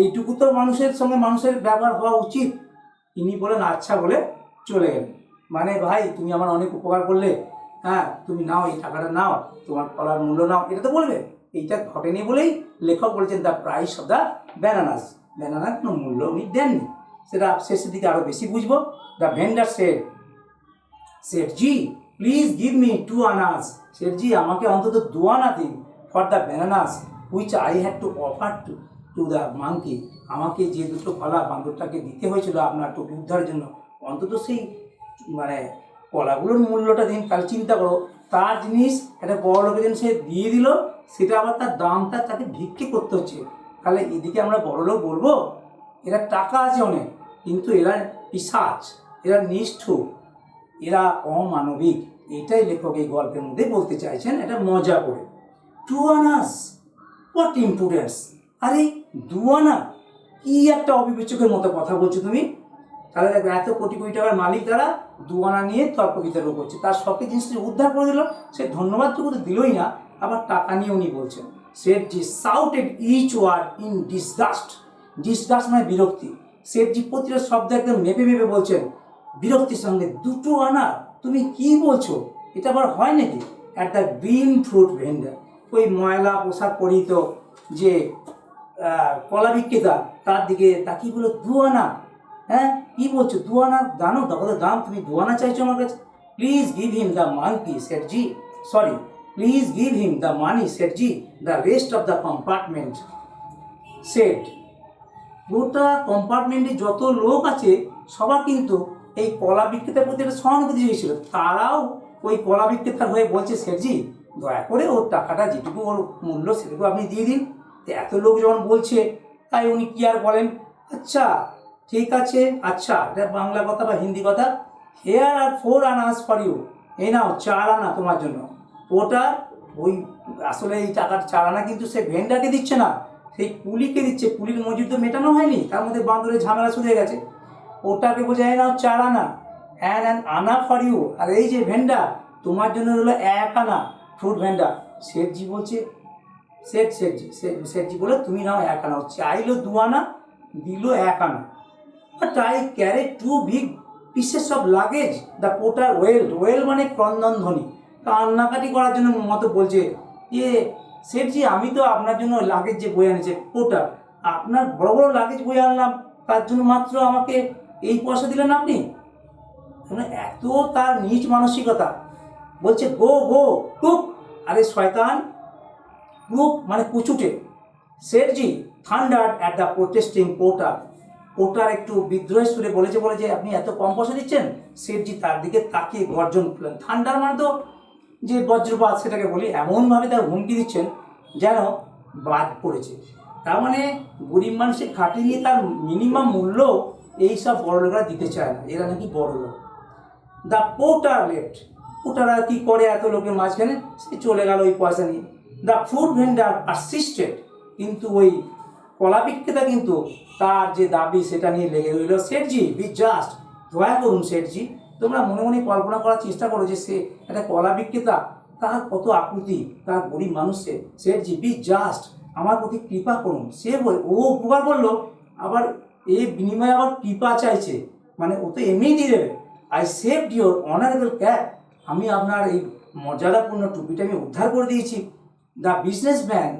এইটুকু তো মানুষের সঙ্গে মানুষের ব্যবহার হওয়া উচিত। তিনি বলেন আচ্ছা বলে চলে গেলেন, মানে ভাই তুমি আমার অনেক উপকার করলে, হ্যাঁ তুমি নাও এই টাকাটা নাও, তোমার কলার মূল্য নাও, এটা তো বলবে। এইটা ঘটেনি বলেই লেখক বলেছেন the price of the bananas, ব্যানানার কোনো মূল্য উনি দেননি, সেটা শেষের দিকে আরও বেশি বুঝবো। The vendor Sethji please give me 2 annas, শেঠজি আমাকে অন্তত 2 আনা দিন, for the bananas which I had to offer to the monkey, আমাকে যে দুটো কলা বাঁদরটাকে দিতে হয়েছিল আপনার টুপি উদ্ধারের জন্য, অন্তত সেই মানে কলাগুলোর মূল্যটা দিন। তাহলে চিন্তা করো, তার জিনিস একটা বড় লোকের জন্য সে দিয়ে দিল, সেটা আবার তার দামটা তাকে ভিক্ষে করতে হচ্ছে, তাহলে এদিকে আমরা বড় লোক বলবো? এরা টাকা আছে অনেক, কিন্তু এরা পিশাচ, এরা নিষ্ঠুর, এরা অমানবিক। এটাই লেখক এই গল্পের মধ্যে বলতে চাইছেন, এটা মজা করে। 2 আনাস, হোয়াট ইম্পুডেন্স! আরে 2 আনা, কি একটা অবিবেচকের মতো কথা বলছো তুমি। তাহলে দেখো, এত কোটি কোটি টাকার মালিক তারা 2 আনা নিয়ে তর্ক বিতর্ক করছে, তার সবকে জিনিসটি উদ্ধার করে দিল, সে ধন্যবাদটুকু তো দিলই না, আবার টাকা নিয়ে উনি বলছেন। Sethji shouted each word in disgust. Disgust মানে বিরক্তি। শেঠজি প্রতিটা শব্দ একদম মেপে মেপে বলছেন বিরক্তির সঙ্গে, 2 আনা, তুমি কি বলছো, এটা আবার হয় নাকি? At the green fruit vendor, ওই ময়লা পোশাক পরিহিত যে কলা বিক্রেতা, তার দিকে তাকিয়ে বলো 2 আনা। হ্যাঁ, কি বলছো 2 আনা? জানো কত দাম, তুমি 2 আনা চাইছো আমার কাছে? Please give him the money শেঠজি, sorry, please give him the money শেঠজি, the rest of the compartment set. গোটা কম্পার্টমেন্টে যত লোক আছে সবার কিন্তু এই কলা বিক্রেতার প্রতি একটা সহানুভূতি হয়েছিল। তারাও ওই কলা বিক্রেতার হয়ে বলছে, শেঠজি দয়া করে ওর টাকাটা যেটুকু ওর মূল্য সেটুকু আপনি দিয়ে দিন। তো এত লোক যখন বলছে, তাই উনি কি আর বলেন, আচ্ছা ঠিক আছে, আচ্ছা, এটা বাংলা কথা বা হিন্দি কথা, here are 4 annas for you, এই নাও 4 আনা তোমার জন্য। ওটা ওই আসলে এই টাকার 4 আনা কিন্তু সে ভেন্ডারকে দিচ্ছে না, সেই কুলিকে দিচ্ছে। কুলির মজুরি তো মেটানো হয়নি, তার মধ্যে বান্দরের ঝামেলা শুরু হয়ে গেছে। ওটাকে বোঝায় নাও 4 আনা, অ্যান আনা ফর ইউ, আর এই যে ভেন্ডার তোমার জন্য হলো 1 আনা, ফ্রুট ভেন্ডার। শেঠজি বলছে, শেঠজি বলে তুমি নাও 1 আনা। চাইলো 2 আনা, দিল 1 আনা। But I carry 2 big pieces of luggage, the porter well. Well মানে ক্রন্দন ধ্বনি, কান্নাকাটি করার জন্য মতো বলছে যে, শেঠজি আমি তো আপনার জন্য লাগেজ যে বয়ে আনেছে পোর্টার, আপনার বড় বড় লাগেজ বয়ে আনলাম, তার জন্য মাত্র আমাকে এই পয়সা দিলেন আপনি। মানে এত তার নিচ মানসিকতা। বলছে গো গো কুক, আরে শয়তান, কুক মানে কুচুটে। Sethji thundered at the protesting porter. Porter একটু বিদ্রোহের সুরে বলেছে, বলে যে আপনি এত কম পয়সা দিচ্ছেন। শেঠজি তার দিকে তাকিয়ে গর্জন করলেন। থান্ডার মানে তো যে বজ্রপাত, সেটাকে বলি। এমনভাবে তার হুমকি দিচ্ছেন যেন বাদ পড়েছে। তার মানে গরিব মানুষের খাটিয়ে নিয়ে তার মিনিমাম মূল্য এইসব বড় লোকরা দিতে চায় না, এরা নাকি বড় লোক। The porter left. পোর্টাররা কি করে এত লোকের মাঝখানে, সে চলে গেল ওই পয়সা নিয়ে। দ্য ফুড ভেন্ডার পারসিস্টেড, কিন্তু ওই কলা বিক্রেতা কিন্তু তার যে দাবি সেটা নিয়ে লেগে রইল। শেঠজি বি জাস্ট, দয়া করুন শেঠজি। তোমরা মনে মনে কল্পনা করার চেষ্টা করো যে সে একটা কলা বিক্রেতা, তার কত আকুতি তার গরিব মানুষে। শেঠজি বি জাস্ট, আমার প্রতি কৃপা করুন। সে বলে ও উপকার করলো, আবার এই বিনিময়ে আবার কৃপা চাইছে, মানে ও তো এমনিই দিয়ে দেবে। I saved your honourable cap, আমি আপনার এই মর্যাদাপূর্ণ টুপিটা আমি উদ্ধার করে দিয়েছি। দ্য বিজনেসম্যান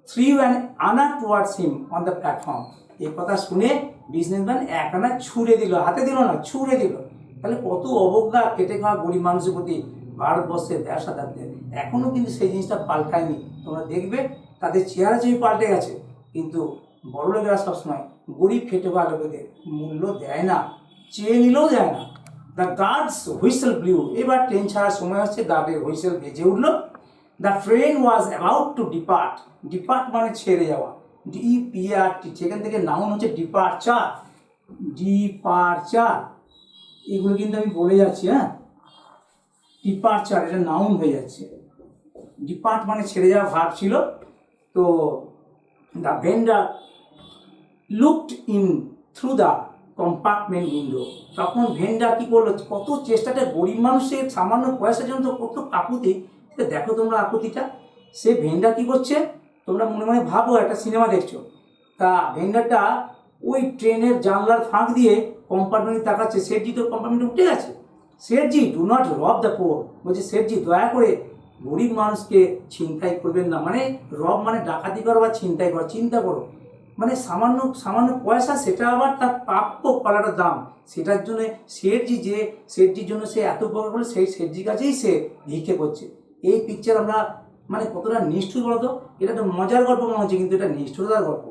threw an আনা towards him on the platform. এই কথা শুনে বিজনেসম্যান 1 আনা ছুঁড়ে দিল, হাতে দিল না, ছুঁড়ে দিল। তাহলে কত অবজ্ঞা কেটে খাওয়া গরিব মানুষের প্রতি ভারতবর্ষের ব্যবসাদারদের। এখনও কিন্তু সেই জিনিসটা পাল্টায়নি। তোমরা দেখবে তাদের চেহারা চেয়ে পাল্টে গেছে, কিন্তু বড় লোকেরা সবসময় গরিব খেটে খাওয়া লোকেদের মূল্য দেয় না, চেয়ে নিলেও দেয় না। The guards whistle blew. এবার ট্রেন ছাড়ার সময় হচ্ছে, গার্ডের হুইসেল বেজে উঠলো। The train was about to depart. Depart মানে ছেড়ে যাওয়া, ডিপিআরটি, সেখান থেকে নাউন হচ্ছে ডিপারচার। ডিপারচার এগুলো কিন্তু আমি বলে যাচ্ছি, হ্যাঁ, ডিপারচার এটা নাউন হয়ে যাচ্ছে। ডিপার্ট মানে ছেড়ে যাওয়া ভার্ব ছিল। তো the vendor looked in through the compartment window. তখন ভেন্ডার কি করলো, কত চেষ্টাটা, গরিব মানুষের সামান্য পয়সার জন্য কত আকুতি। দেখো তোমরা আকুতিটা। সে ভেন্ডার কি করছে, তোমরা মনে মনে ভাবো একটা সিনেমা দেখছো। তা ভেন্ডারটা ওই ট্রেনের জানলার ফাঁক দিয়ে কম্পার্টমেন্টে তাকাচ্ছে। শেঠজি তো কম্পার্টমেন্টে উঠে গেছে। শেঠজি ডু নট রব দ্য পোর, বলছে শেঠজি দয়া করে গরিব মানুষকে ছিনতাই করবেন না। মানে রব মানে ডাকাতি করো বা ছিনতাই করো, চিন্তা করো, মানে সামান্য সামান্য পয়সা, সেটা আবার তার প্রাপ্য পালাটা দাম। সেটার জন্য শেঠজির জন্য সে এত উপকার করে, সেই শেঠজির কাছেই সে ভিক্ষে করছে। এই পিকচার আমরা মানে কতটা নিষ্ঠুর বলতো। এটা একটা মজার গল্প মনে হচ্ছে, কিন্তু এটা নিষ্ঠুরতার গল্প।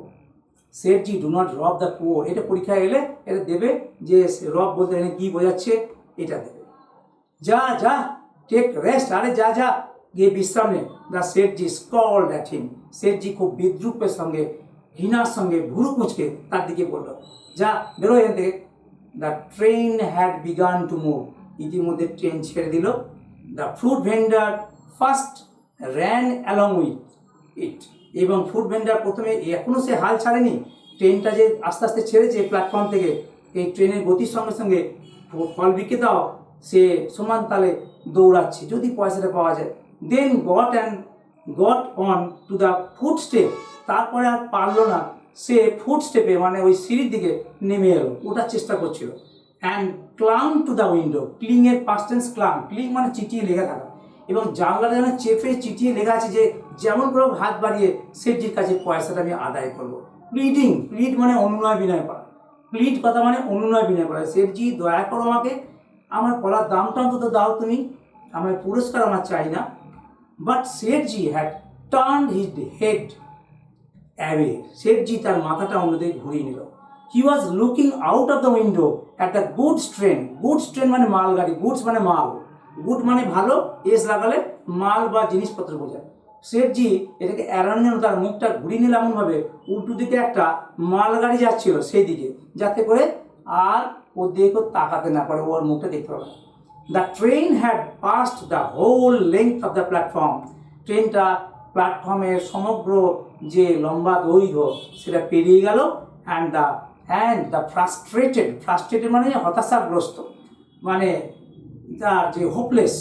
শেঠজি ডু নট রব দ্য পুয়ার, এটা পরীক্ষায় এলে এটা দেবে যে রব বলতে এখানে কী বোঝাচ্ছে, এটা দেবে। যা যা টেক রেস্ট, আরে যা যা গিয়ে বিশ্রাম নে। The Sethji scowled at him. Sethji খুব বিদ্রুপের সঙ্গে, ঘৃণার সঙ্গে ভুরু কুঁচকে তার দিকে বলল, যা বেরো এখান থেকে, the train had began to move, ইতিমধ্যে ট্রেন ছেড়ে দিল। The fruit vendor first ran along with it, এবং ফ্রুট ভেন্ডার প্রথমে এখনও সে হাল ছাড়েনি, ট্রেনটা যে আস্তে আস্তে ছেড়েছে প্ল্যাটফর্ম থেকে, এই ট্রেনের গতির সঙ্গে সঙ্গে ফল বিক্রেতাও সে সমান তালে দৌড়াচ্ছে যদি পয়সাটা পাওয়া যায়। Then got on to the footstep, তারপরে আর পারলো না, সে ফুট স্টেপে মানে ওই সিঁড়ির দিকে নেমে এলো, ওঠার চেষ্টা করছিল। And clung to the window, ক্লিংয়ের পাস্ট টেন্স ক্লাং, ক্লিং মানে চিটিয়ে লেগে থাকা, এবং জানলাটা যেন চেপে চিটিয়ে লেগে আছে যে যেমন করে হাত বাড়িয়ে সেটজির কাছে পয়সাটা আমি আদায় করবো। প্লিড মানে অনুনয় বিনয় করা, প্লিড কথা মানে অনুনয় বিনয় করা, সেটজি দয়া করো আমাকে, আমার কলার দামটা অন্তত দাও তুমি, আমার পুরস্কার আমার চাই না। But Sethji had turn his head away, Sethji তার মাথাটা অন্যদিকে ঘুরিয়ে নিল। He was looking out of the window at the goods train, goods train মানে মালগাড়ি, গুডস মানে মাল, গুড মানে ভালো, এস লাগালে মাল বা জিনিসপত্র বোঝায়। সেটজি এটাকে এড়ানোর জন্য তার মুখটা ঘুরিয়ে নিল এমনভাবে উল্টো দিকে একটা মালগাড়ি যাচ্ছিল সেই দিকে, যাতে করে আর ওর দিকে কেউ তাকাতে না পারে, ওর মুখটা দেখতে পাবে না। The train had passed the whole length of the platform, ট্রেনটা প্ল্যাটফর্মের সমগ্র যে লম্বা দৈর্ঘ্য সেটা পেরিয়ে গেল। অ্যান্ড দ্য ফ্রাস্ট্রেটেড মানে হতাশাগ্রস্ত, মানে তার যে হোপলেস,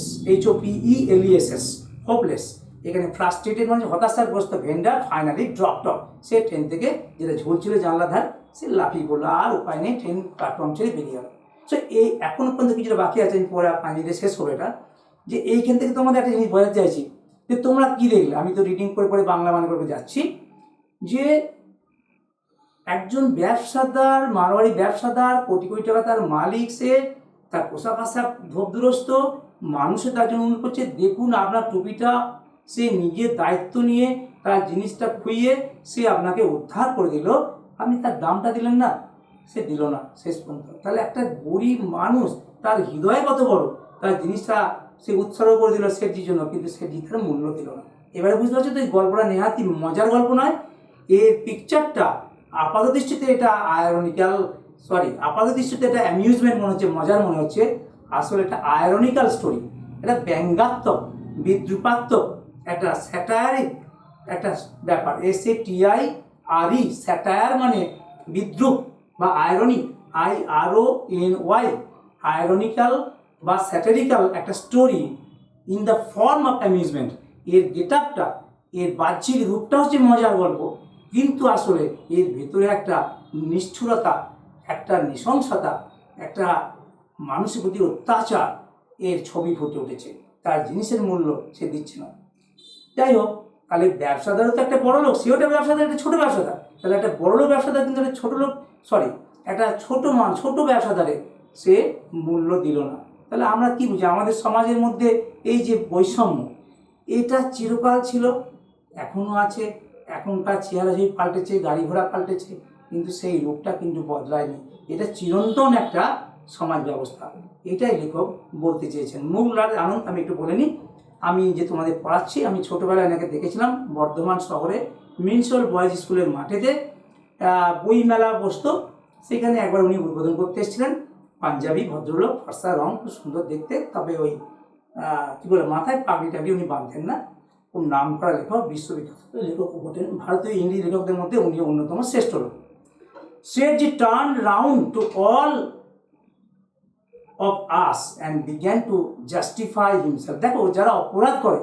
HOPELESS, হোপলেস, এখানে ফ্রাস্ট্রেটেড মানে হতাশাগ্রস্ত vendor finally dropped of, say train থেকে যেটা ঝুলছিল জানলা ধার সে লাফিয়ে পড়লো, আর উপায় নেই, ট্রেন প্ল্যাটফর্ম ছেড়ে বেরিয়ে গেল। সো এই এখনো পর্যন্ত কিছুটা বাকি আছে, পরে ফাইনালি শেষ হবে এটা, যে এইখান থেকে তোমাদের একটা জিনিস বোঝাতে চাইছি যে তোমরা কী দেখলে, আমি তো রিডিং করে পরে বাংলা মানে করে যাচ্ছি, যে একজন ব্যবসাদার, মারোয়ারি ব্যবসাদার, কোটি কোটি টাকা তার মালিক, সে তার পোশাক আশাক ধোপদুরস্ত, মানুষে তার জন্য অনুরোধ করছে দেখুন আপনার টুপিটা, সে নিজের দায়িত্ব নিয়ে তার জিনিসটা খুইয়ে সে আপনাকে উদ্ধার করে দিল, আপনি তার দামটা দিলেন না, সে দিল না শেষ পর্যন্ত। তাহলে একটা গরিব মানুষ, তার হৃদয় কত বড়, তার জিনিসটা সে উৎসর্গ করে দিল সেটির জন্য, কিন্তু সে জিতার মূল্য দিল না। এবারে বুঝতে পারছো তো এই গল্পটা নেহাতি মজার গল্প নয়, এর পিকচারটা আপাত দৃষ্টিতে এটা আপাত দৃষ্টিতে এটা অ্যামিউজমেন্ট মনে হচ্ছে, মজার মনে হচ্ছে, আসলে এটা আয়রনিক্যাল স্টোরি, এটা ব্যঙ্গাত্মক, বিদ্রুপাত্মক, একটা স্যাটায়ারিক একটা ব্যাপার। SATIRE, স্যাটায়ার মানে বিদ্রুপ বা আয়রনি, IRONY, আয়রনিক্যাল বা স্যাটারিক্যাল একটা story in the form of amusement. এর গেট আপটা, এর বাহ্যিক রূপটা হচ্ছে মজার গল্প, কিন্তু আসলে এর ভেতরে একটা নিষ্ঠুরতা, একটা নৃশংসতা, একটা মানুষের প্রতি অত্যাচার এর ছবি ফুটে উঠেছে, তার জিনিসের মূল্য সে দিচ্ছে না। যাই হোক, তাহলে ব্যবসাদারও তো একটা বড় লোক, সেও একটা ব্যবসাদার, একটা ছোটো ব্যবসাদার, তাহলে একটা বড় লোক ব্যবসাদার কিন্তু একটা ছোটো লোক, একটা ছোট ব্যবসাদারে সে মূল্য দিল না। তাহলে আমরা কি বুঝি, আমাদের সমাজের মধ্যে এই যে বৈষম্য, এটা চিরকাল ছিল, এখনও আছে, এখনকার চেহারা যেই পাল্টেছে, গাড়ি ঘোড়া পাল্টেছে, কিন্তু সেই রূপটা কিন্তু বদলায়নি, এটা চিরন্তন একটা সমাজ ব্যবস্থা, এটাই লেখক বলতে চেয়েছেন। মূল আনন্দ আমি একটু বলে নিই, আমি যে তোমাদের পড়াচ্ছি, আমি ছোটোবেলায় এনাকে দেখেছিলাম বর্ধমান শহরে মিনসোল বয়েজ স্কুলের মাঠেতে বই মেলা বসতো, সেখানে একবার উনি উদ্বোধন করতে এসেছিলেন, পাঞ্জাবি ভদ্রলোক, ফর্সা রং, খুব সুন্দর দেখতে, তবে ওই কী বলে মাথায় পাগড়ি টাগড়ি উনি বাঁধতেন না, খুব নাম করা লেখক, বিশ্ববিখ্যাত লেখক বটেন, ভারতীয় ইংরেজি লেখকদের মধ্যে উনি অন্যতম শ্রেষ্ঠ লোক। Seth ji turn round to all of us and began to justify himself. দেখো, যারা অপরাধ করে,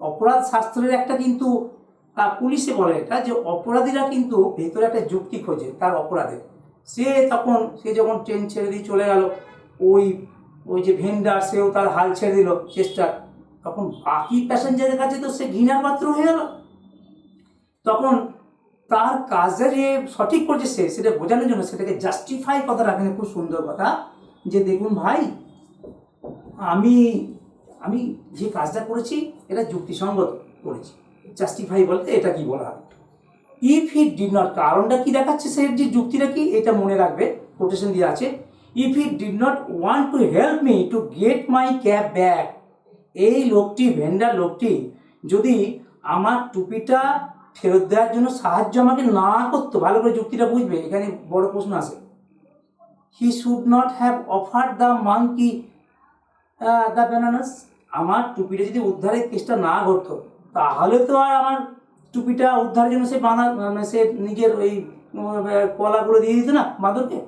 অপরাধ শাস্ত্রের একটা কিন্তু পুলিশে বলে এটা, যে অপরাধীরা কিন্তু ভেতরে একটা যুক্তি খোঁজে তার অপরাধে। সে যখন ট্রেন ছেড়ে দিয়ে চলে গেল, ওই যে ভেন্ডার, সেও তার হাল ছেড়ে দিল চেষ্টা, তখন বাকি প্যাসেঞ্জারের কাছে তো সে ঘৃণার পাত্র হয়ে গেল। তখন তার কাজটা যে সঠিক করছে সে, সেটা বোঝানোর জন্য সেটাকে জাস্টিফাই কথা রাখেন, খুব সুন্দর কথা, যে দেখুন ভাই, আমি যে কাজটা করেছি এটা যুক্তিসঙ্গত করেছি, জাস্টিফাই বলতে এটা কি বলা হয়। ইফ হি ডিড নট, কারণটা কি দেখাচ্ছে, সে যে যুক্তিটা কি, এটা মনে রাখবে, কোটেশন দিয়ে আছে, if he did not want to help me to get my cab back, এই লোকটি, ভেন্ডার লোকটি যদি আমার টুপিটা ফেরত দেওয়ার জন্য সাহায্য আমাকে না করতো, ভালো করে যুক্তিটা বুঝবে, এখানে বড় প্রশ্ন আসে, he should not have offered the monkey the bananas. আমার টুপিটা যদি উদ্ধারের চেষ্টা না করতো তাহলে তো আর আমার টুপিটা উদ্ধারের জন্য সে সে নিজের ওই কলাগুলো দিয়ে দিত না বাঁদরকে।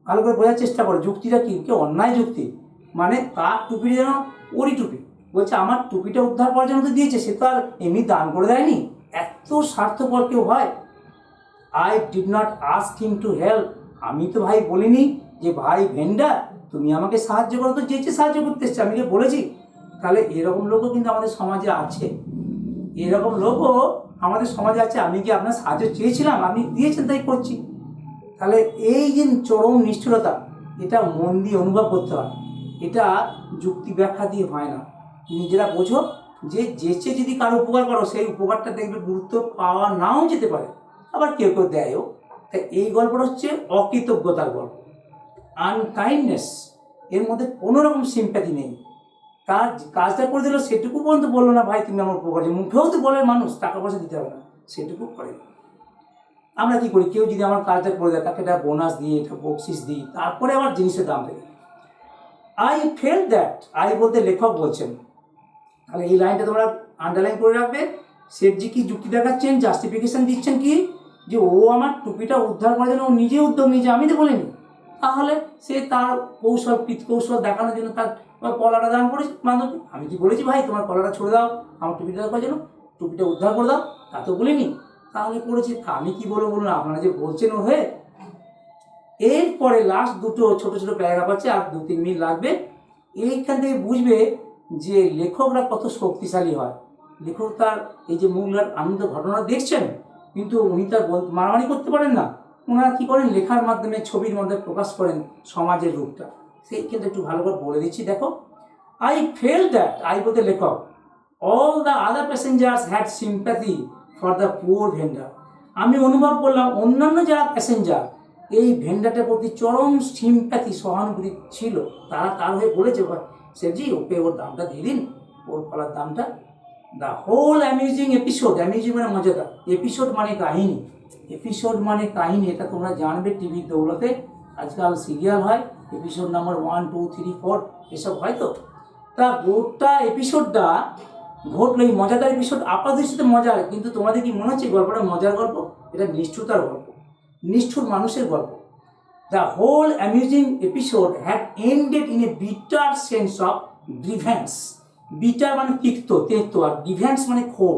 ভালো করে বোঝার চেষ্টা করো যুক্তিটা কি, কেউ অন্যায় যুক্তি, মানে তার টুপিটা যেন ওরই টুপি, বলছে আমার টুপিটা উদ্ধার করার জন্য তো দিয়েছে, সে তো আর এমনি দান করে দেয়নি। এত স্বার্থপর কেউ হয়? I did not ask him to help. আমি তো ভাই বলিনি যে ভাই ভেন্ডার তুমি আমাকে সাহায্য করো, তো যেচে সাহায্য করতে এসছে, আমি কি বলেছি? তাহলে এরকম লোকও কিন্তু আমাদের সমাজে আছে, এরকম লোকও আমাদের সমাজে আছে। আমি কি আপনার সাহায্য চেয়েছিলাম, আপনি দিয়েছেন তাই করছি। তাহলে এই যে চরম নিষ্ঠুরতা, এটা মন দিয়ে অনুভব করতে হয়, এটা যুক্তি ব্যাখ্যা দিয়ে হয় না। নিজেরা বোঝো যে যেচে যদি কারো উপকার করো সেই উপকারটা দেখবে গুরুত্ব পাওয়া নাও যেতে পারে, আবার কেউ কেউ দেয়ও। তাই এই গল্পটা হচ্ছে অকৃতজ্ঞতার গল্প, আনকাইন্ডনেস। এর মধ্যে কোনো রকম সিম্প্যাথি নেই। তার কাজটা করে দিল সেটুকু পর্যন্ত বললো না ভাই তুমি আমার উপকার, যে মুখেও তো বলে মানুষ টাকা পয়সা দিতে হবে না, সেটুকু করে। আমরা কি করি, কেউ যদি আমার কাজটা করে দেয় তাকে একটা বোনাস দিই, একটা বকশিস দিই, তারপরে আবার জিনিসের দাম দেয়। আই ফেল দ্যাট, আই বলতে লেখক বলছেন। তাহলে এই লাইনটা তোমরা আন্ডারলাইন করে রাখবে। শেঠজি কি যুক্তি দেখাচ্ছেন, জাস্টিফিকেশন দিচ্ছেন কি, যে ও আমার টুপিটা উদ্ধার করার জন্য ও নিজে উদ্যোগ নিয়েছে, আমি তো বলিনি। তাহলে সে তার কৌশল কৌশল দেখানোর জন্য তার কলাটা দান করেছে বান্ধবী। আমি কি বলেছি ভাই তোমার কলাটা ছুড়ে দাও আমার টুপিটা করার জন্য, টুপিটা উদ্ধার করে দাও, তা তো বলিনি। তাহলে করেছি, আমি কি বলবো বলুন, আপনারা যে বলছেন ও হয়ে। এরপরে লাস্ট দুটো ছোট ছোট প্যারাগ্রাফ আছে, আর 2-3 মিনিট লাগবে। এইখান থেকে বুঝবে যে লেখকরা কত শক্তিশালী হয়। লেখক তার এই যে মূল্যার আনন্দ ঘটনা দেখছেন, কিন্তু উনি তার মারামারি করতে পারেন না। ওনারা কী করেন, লেখার মাধ্যমে ছবির মাধ্যমে প্রকাশ করেন সমাজের রূপটা। সেই ক্ষেত্রে একটু ভালো করে বলে দিচ্ছি, দেখো। আই ফেল দ্যাট, আই বলতে লেখক, all the other passengers had sympathy for the poor vendor. আমি অনুভব করলাম অন্যান্য যারা প্যাসেঞ্জার এই ভেন্ডারটার প্রতি চরম সিম্প্যাথি সহানুভূতি ছিল, তারা তার হয়ে বলেছে সেজি ওকে ওর দামটা দিয়ে দিন, ওর কলার দামটা। The whole amusing episode, amusing মানে মজাদার, এপিসোড মানে কাহিনী, এপিসোড মানে কাহিনী, এটা তোমরা জানবে টিভির দৌলতে। আজকাল সিরিয়াল হয়, এপিসোড নাম্বার 1, 2, 3, 4 এসব হয়। তো তা গোটা এপিসোডটা ঘটলো, এই মজাদার এপিসোড আপাতদৃষ্টিতে মজার, কিন্তু তোমাদের কি মনে হচ্ছে গল্পটা মজার গল্প? এটা নিষ্ঠুরতার গল্প, নিষ্ঠুর মানুষের গল্প। The whole amusing episode had ended in a bitter sense of grievance. Bitter মানে তিক্ত, তেতো, আর গ্রিভ্যান্স মানে ক্ষোভ।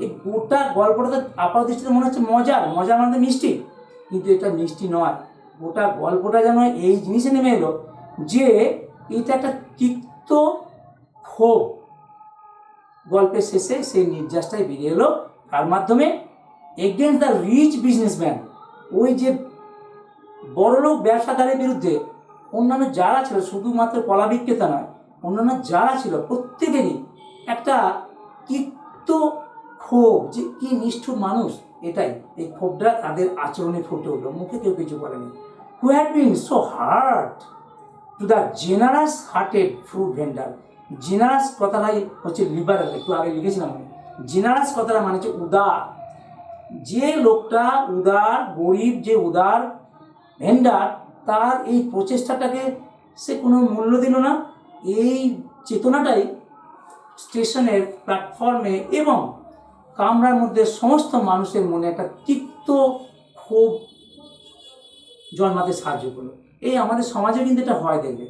এই গোটা গল্পটা তো আপাতদৃষ্টিতে মনে হচ্ছে মজার, মজার মানে মিষ্টি, কিন্তু এটা মিষ্টি নয়। গোটা গল্পটা যেন এই জিনিসে নেমে এলো যে এটা একটা তিক্ত ক্ষোভ। গল্পের শেষে সেই নির্যাসটাই বেরিয়ে এলো, তার মাধ্যমে এগেন্স্ট দ্য রিচ বিজনেসম্যান, ওই যে বড়লোক ব্যবসাদারের বিরুদ্ধে অন্যান্য যারা ছিল, শুধুমাত্র কলা বিক্রেতা নয়, অন্যান্য যারা ছিল প্রত্যেকেরই একটা তিক্ত ক্ষোভ, যে কি নিষ্ঠুর মানুষ। এটাই, এই ক্ষোভটা তাদের আচরণে ফুটে উঠলো, মুখে কেউ কিছু বলেনি। Who had been so hard to the generous hearted fruit vendor. Generous কথাটাই হচ্ছে লিবারেল, একটু আগে লিখেছিলাম আমি। জেনারাস কথাটা মানে হচ্ছে উদার। যে লোকটা উদার, গরিব, যে উদার ভেন্ডার, তার এই প্রচেষ্টাটাকে সে কোনো মূল্য দিল না। এই চেতনাটাই স্টেশনের প্ল্যাটফর্মে এবং কামরার মধ্যে সমস্ত মানুষের মনে একটা তিক্ত ক্ষোভ জন্মাতে সাহায্য করলো। এই আমাদের সমাজে কিন্তু এটা হয়, দেখবে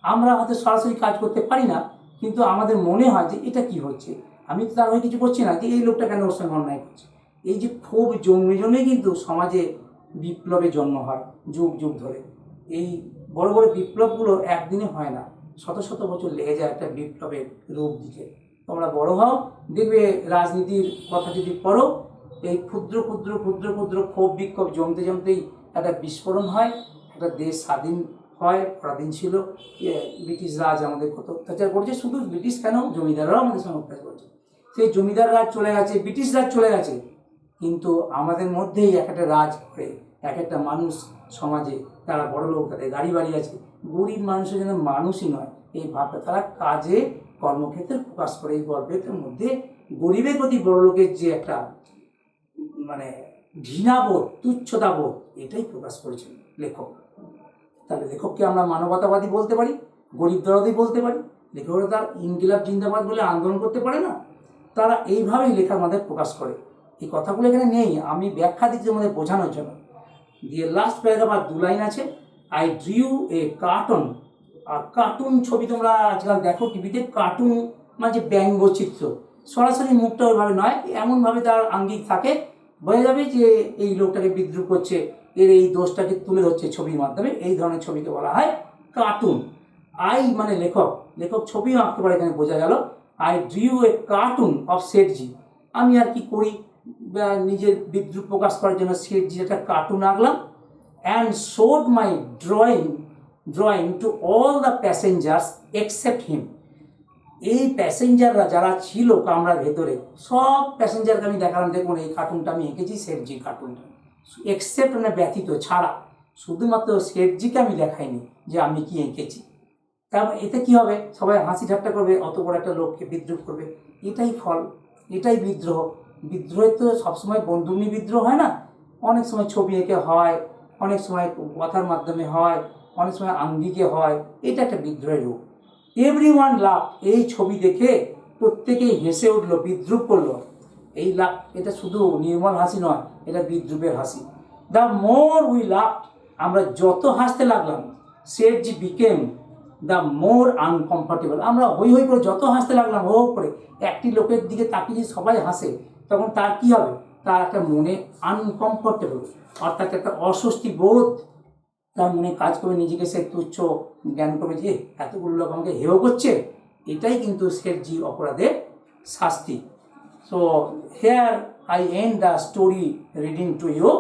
আমরা হয়তো সরাসরি কাজ করতে পারি না, কিন্তু আমাদের মনে হয় যে এটা কি হচ্ছে, আমি তো তার হয়ে কিছু করছি না, যে এই লোকটা কেন ওর সঙ্গে অন্যায় করছে। এই যে ক্ষোভ জন্মে জন্মে কিন্তু সমাজে বিপ্লবের জন্ম হয় যুগ যুগ ধরে। এই বড় বড় বিপ্লবগুলো একদিনে হয় না, শত শত বছর লেগে যায় একটা বিপ্লবের রূপ দিতে। তোমরা বড় হও, দেখবে রাজনীতির কথা যদি পড়ো, এই ক্ষুদ্র ক্ষুদ্র ক্ষুদ্র ক্ষুদ্র ক্ষোভ বিক্ষোভ জমতে জমতেই একটা বিস্ফোরণ হয়, একটা দেশ স্বাধীন হয়। পরাধীন ছিল, ব্রিটিশ রাজ আমাদের কত অত্যাচার করছে, শুধু ব্রিটিশ কেন, জমিদাররাও আমাদের সঙ্গে অত্যাচার করছে। সেই জমিদার রাজ চলে গেছে, ব্রিটিশ রাজ চলে গেছে, কিন্তু আমাদের মধ্যেই এক একটা রাজ করে এক একটা মানুষ সমাজে, তারা বড় লোক, তাদের গাড়ি বাড়ি আছে, গরিব মানুষের জন্য মানুষই নয় এই ভাবটা তারা কাজে কর্মক্ষেত্রে প্রকাশ করে। এই গল্পের মধ্যে গরিবের প্রতি বড় লোকের যে একটা মানে ঘৃণাবোধ, তুচ্ছতাবোধ, এটাই প্রকাশ করেছেন লেখক। তার তাহলে লেখককে আমরা মানবতাবাদী বলতে পারি, গরিব দরদি বলতে পারি। লেখকরা তার ইনকিলাব জিন্দাবাদ বলে আন্দোলন করতে পারে না, তারা এইভাবেই লেখার মধ্যে প্রকাশ করে। এই কথাগুলো এখানে নেই, আমি ব্যাখ্যা দিচ্ছি আমাদের বোঝানোর জন্য। দিয়ে লাস্ট প্যারাগ্রাফ আর 2 লাইন আছে, আই ড্রিউ এ কার্টুন। আর কার্টুন ছবি তোমরা আজকাল দেখো টিভিতে, কার্টুন মানে যে ব্যঙ্গচিত্র, সরাসরি মুখটা ওইভাবে নয়, এমনভাবে তার আঙ্গিক থাকে, বোঝা যাবে যে এই লোকটাকে বিদ্রুপ করছে, এর এই দোষটাকে তুলে ধরছে ছবির মাধ্যমে। এই ধরনের ছবিকে বলা হয় কার্টুন। আই মানে লেখক, লেখক ছবিও আঁকতে পারে, এখানে বোঝা গেল। I drew a cartoon of Sethji. আমি আর কি করি, নিজের বিদ্রুপ প্রকাশ করার জন্য শেঠজির একটা কার্টুন আঁকলাম। And showed my drawing to all the passengers except him. এই প্যাসেঞ্জাররা যারা ছিল কামরার ভেতরে, সব প্যাসেঞ্জারকে আমি দেখালাম, দেখুন এই কার্টুনটা আমি এঁকেছি, শেঠজির কার্টুনটা, এক্সেপ্ট মানে ব্যতীত, ছাড়া, শুধুমাত্র শেঠজিকে আমি দেখাইনি যে আমি কি এঁকেছি। তারপর এতে কি হবে, সবাই হাসি ঠাট্টা করবে, অত বড় একটা লোককে বিদ্রোহ করবে, এটাই ফল, এটাই বিদ্রোহ। বিদ্রোহে তো সবসময় বন্দুক নিয়ে বিদ্রোহ হয় না, অনেক সময় ছবি এঁকে হয়, অনেক সময় কথার মাধ্যমে হয়, অনেক সময় আঙ্গিকে হয়, এটা একটা বিদ্রোহের রূপ। এভরিওয়ান লাভ, এই ছবি দেখে প্রত্যেকেই হেসে উঠলো, বিদ্রুপ করলো। এই লাভ, এটা শুধু নির্মল হাসি নয়, এটা বিদ্রুপের হাসি। দ্য মোর উই লাভ, আমরা যত হাসতে লাগলাম, শেঠজি বিকেম দ্য মোর আনকমফর্টেবল। আমরা হই হই করে যত হাসতে লাগলাম, হো করে একটি লোকের দিকে তাকিয়ে যদি সবাই হাসে, তখন তার কি হবে, তার একটা মনে আনকমফর্টেবল, অর্থাৎ একটা অস্বস্তি বোধ তার মনে কাজ করবে, নিজেকে সে তুচ্ছ জ্ঞান করবে যে এতগুলো লোক আমাকে হেয় করছে। এটাই কিন্তু শেঠজি অপরাধের শাস্তি। So here I end the story reading to you.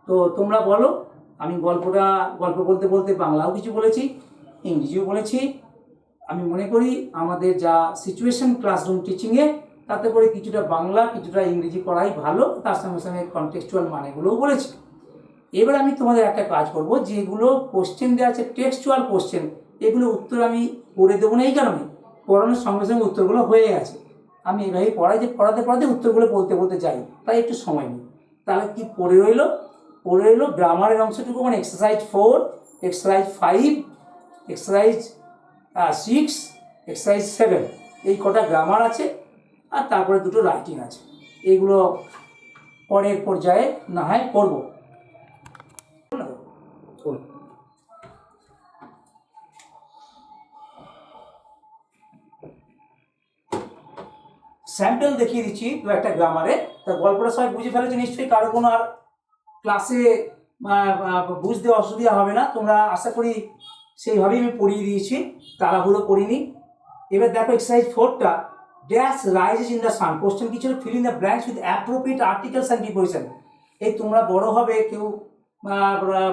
তো তোমরা বলো, আমি গল্প বলতে বলতে বাংলাও কিছু বলেছি, ইংরেজিও বলেছি। আমি মনে করি আমাদের যা সিচুয়েশন ক্লাসরুম টিচিংয়ে, তাতে করে কিছুটা বাংলা কিছুটা ইংরেজি করাই ভালো, তার সঙ্গে সঙ্গে কনটেক্সচুয়াল মানেগুলোও বলেছি। এবার আমি তোমাদের একটা কাজ করব, যেগুলো কোশ্চেন দেওয়া আছে টেক্সচুয়াল কোশ্চেন, এগুলো উত্তর আমি করে দেবো না, এই কারণে পড়ানোর সঙ্গে সঙ্গে উত্তরগুলো হয়ে গেছে। আমি এইভাবেই পড়াই, যে পড়াতে উত্তরগুলো বলতে যাই, তাই একটু সময় নিই। তাহলে কি পড়ে রইলো গ্রামারের অংশটুকু, মানে এক্সারসাইজ 4, এক্সারসাইজ 5, এক্সারসাইজ 6, এক্সারসাইজ 7, এই কটা গ্রামার আছে, আর তারপরে 2টো রাইটিং আছে। এইগুলো পরের পর্যায়ে না হয় করবো। স্যাম্পল দেখিয়ে দিচ্ছি দু একটা গ্রামারে, তা গল্পটা সবাই বুঝে ফেলেছে নিশ্চয়ই, কারো কোনো আর ক্লাসে বুঝতে অসুবিধা হবে না, তোমরা আশা করি সেইভাবেই আমি পড়িয়ে দিয়েছি, তাড়াহুড়ো করিনি। এবার দেখো এক্সারসাইজ 4টা, dash rises in the sun. Question কি ছিল, feel in the blanks with appropriate articles and preposition. এই তোমরা বড় হবে, কেউ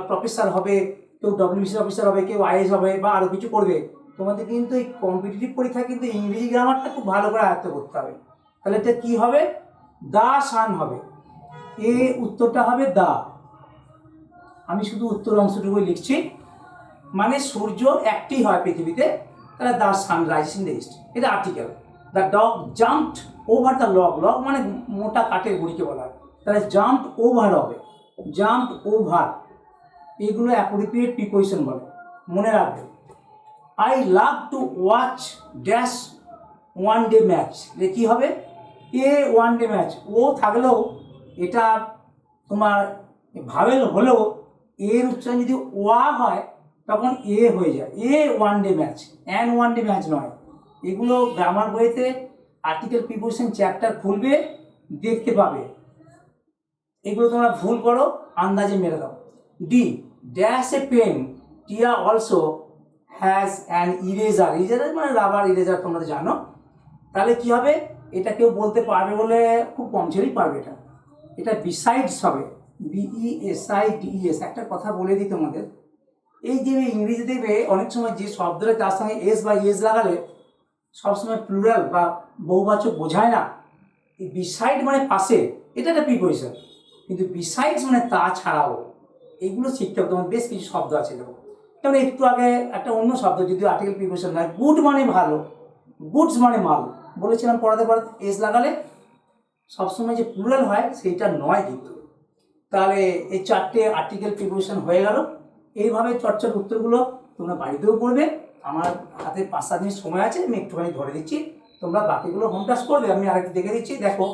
প্রফেসর হবে, কেউ ডব্লিউবিসি অফিসার হবে, কেউ আইএস হবে, বা আরও কিছু করবে, তোমাদের কিন্তু এই কম্পিটিটিভ পরীক্ষা কিন্তু ইংরেজি গ্রামারটা খুব ভালো করে আয়ত্ত করতে হবে। তাহলে এটা কী হবে, দা সান হবে, এ উত্তরটা হবে দা। আমি শুধু উত্তর অংশটুকুই লিখছি, মানে সূর্য একটি হয় পৃথিবীতে, তাহলে the sun rises in the east, এটা article. The dog jumped over the log, log মানে মোটা কাঠের গুঁড়িকে বলা হয়, তাহলে জাম্পড ওভার হবে, জাম্পড ওভার। এগুলো অ্যাপ্রোপ্রিয়েট প্রিপোজিশন বলে, মনে রাখবে। I love to watch dash one day match, কী হবে, এ ওয়ান ডে ম্যাচ, ও থাকলেও এটা তোমার ভাবেল হলেও এর উচ্চারণ যদি ওয়া হয় তখন এ হয়ে যায়, a one day match, an one day match নয়। এগুলো গ্রামার বইতে আর্টিকেল প্রিপোজিশন চ্যাপ্টার খুলবে, দেখতে পাবে। এগুলো তোমরা ভুল করো, আন্দাজে মেরে দাও। ডি, ড্যাশ এ পেন, টিয়া also has an eraser, eraser মানে রাবার ইরেজার, তোমরা জানো। তাহলে কি হবে, এটা কেউ বলতে পারবে বলে খুব কম ছেলেই পারবে। এটা বিসাইডস হবে, BESIDES। একটা কথা বলে দিই তোমাদের, এই যে ইংরেজি দেখবে অনেক সময় যে শব্দটা তার সঙ্গে এস বা ইয়েস লাগালে সবসময় প্লুরাল বা বহুবাচক বোঝায় না। এই বিসাইড মানে পাশে, এটা একটা প্রিপোজিশন, কিন্তু বিসাইডস মানে তাছাড়াও। এগুলো শিখতে হবে তোমার, বেশ কিছু শব্দ আছে দেখো। যেমন একটু আগে একটা অন্য শব্দ, যদিও আর্টিকেল প্রিপোজিশন নয়, গুড মানে ভালো, গুডস মানে মাল বলেছিলাম, পড়াতে এস লাগালে সবসময় যে প্লুরাল হয় সেইটা নয় কিন্তু। তাহলে এই 4টে আর্টিকেল প্রিপোজিশন হয়ে গেল। এইভাবে চর্চার উত্তরগুলো তোমরা বাড়িতেও করবে। আমার হাতে 5-7 মিনিট সময় আছে, আমি একটুখানি ধরে দিচ্ছি, তোমরা বাকিগুলো হোম টাস্ক করবে। আমি আরেকটু দেখে দিচ্ছি, দেখো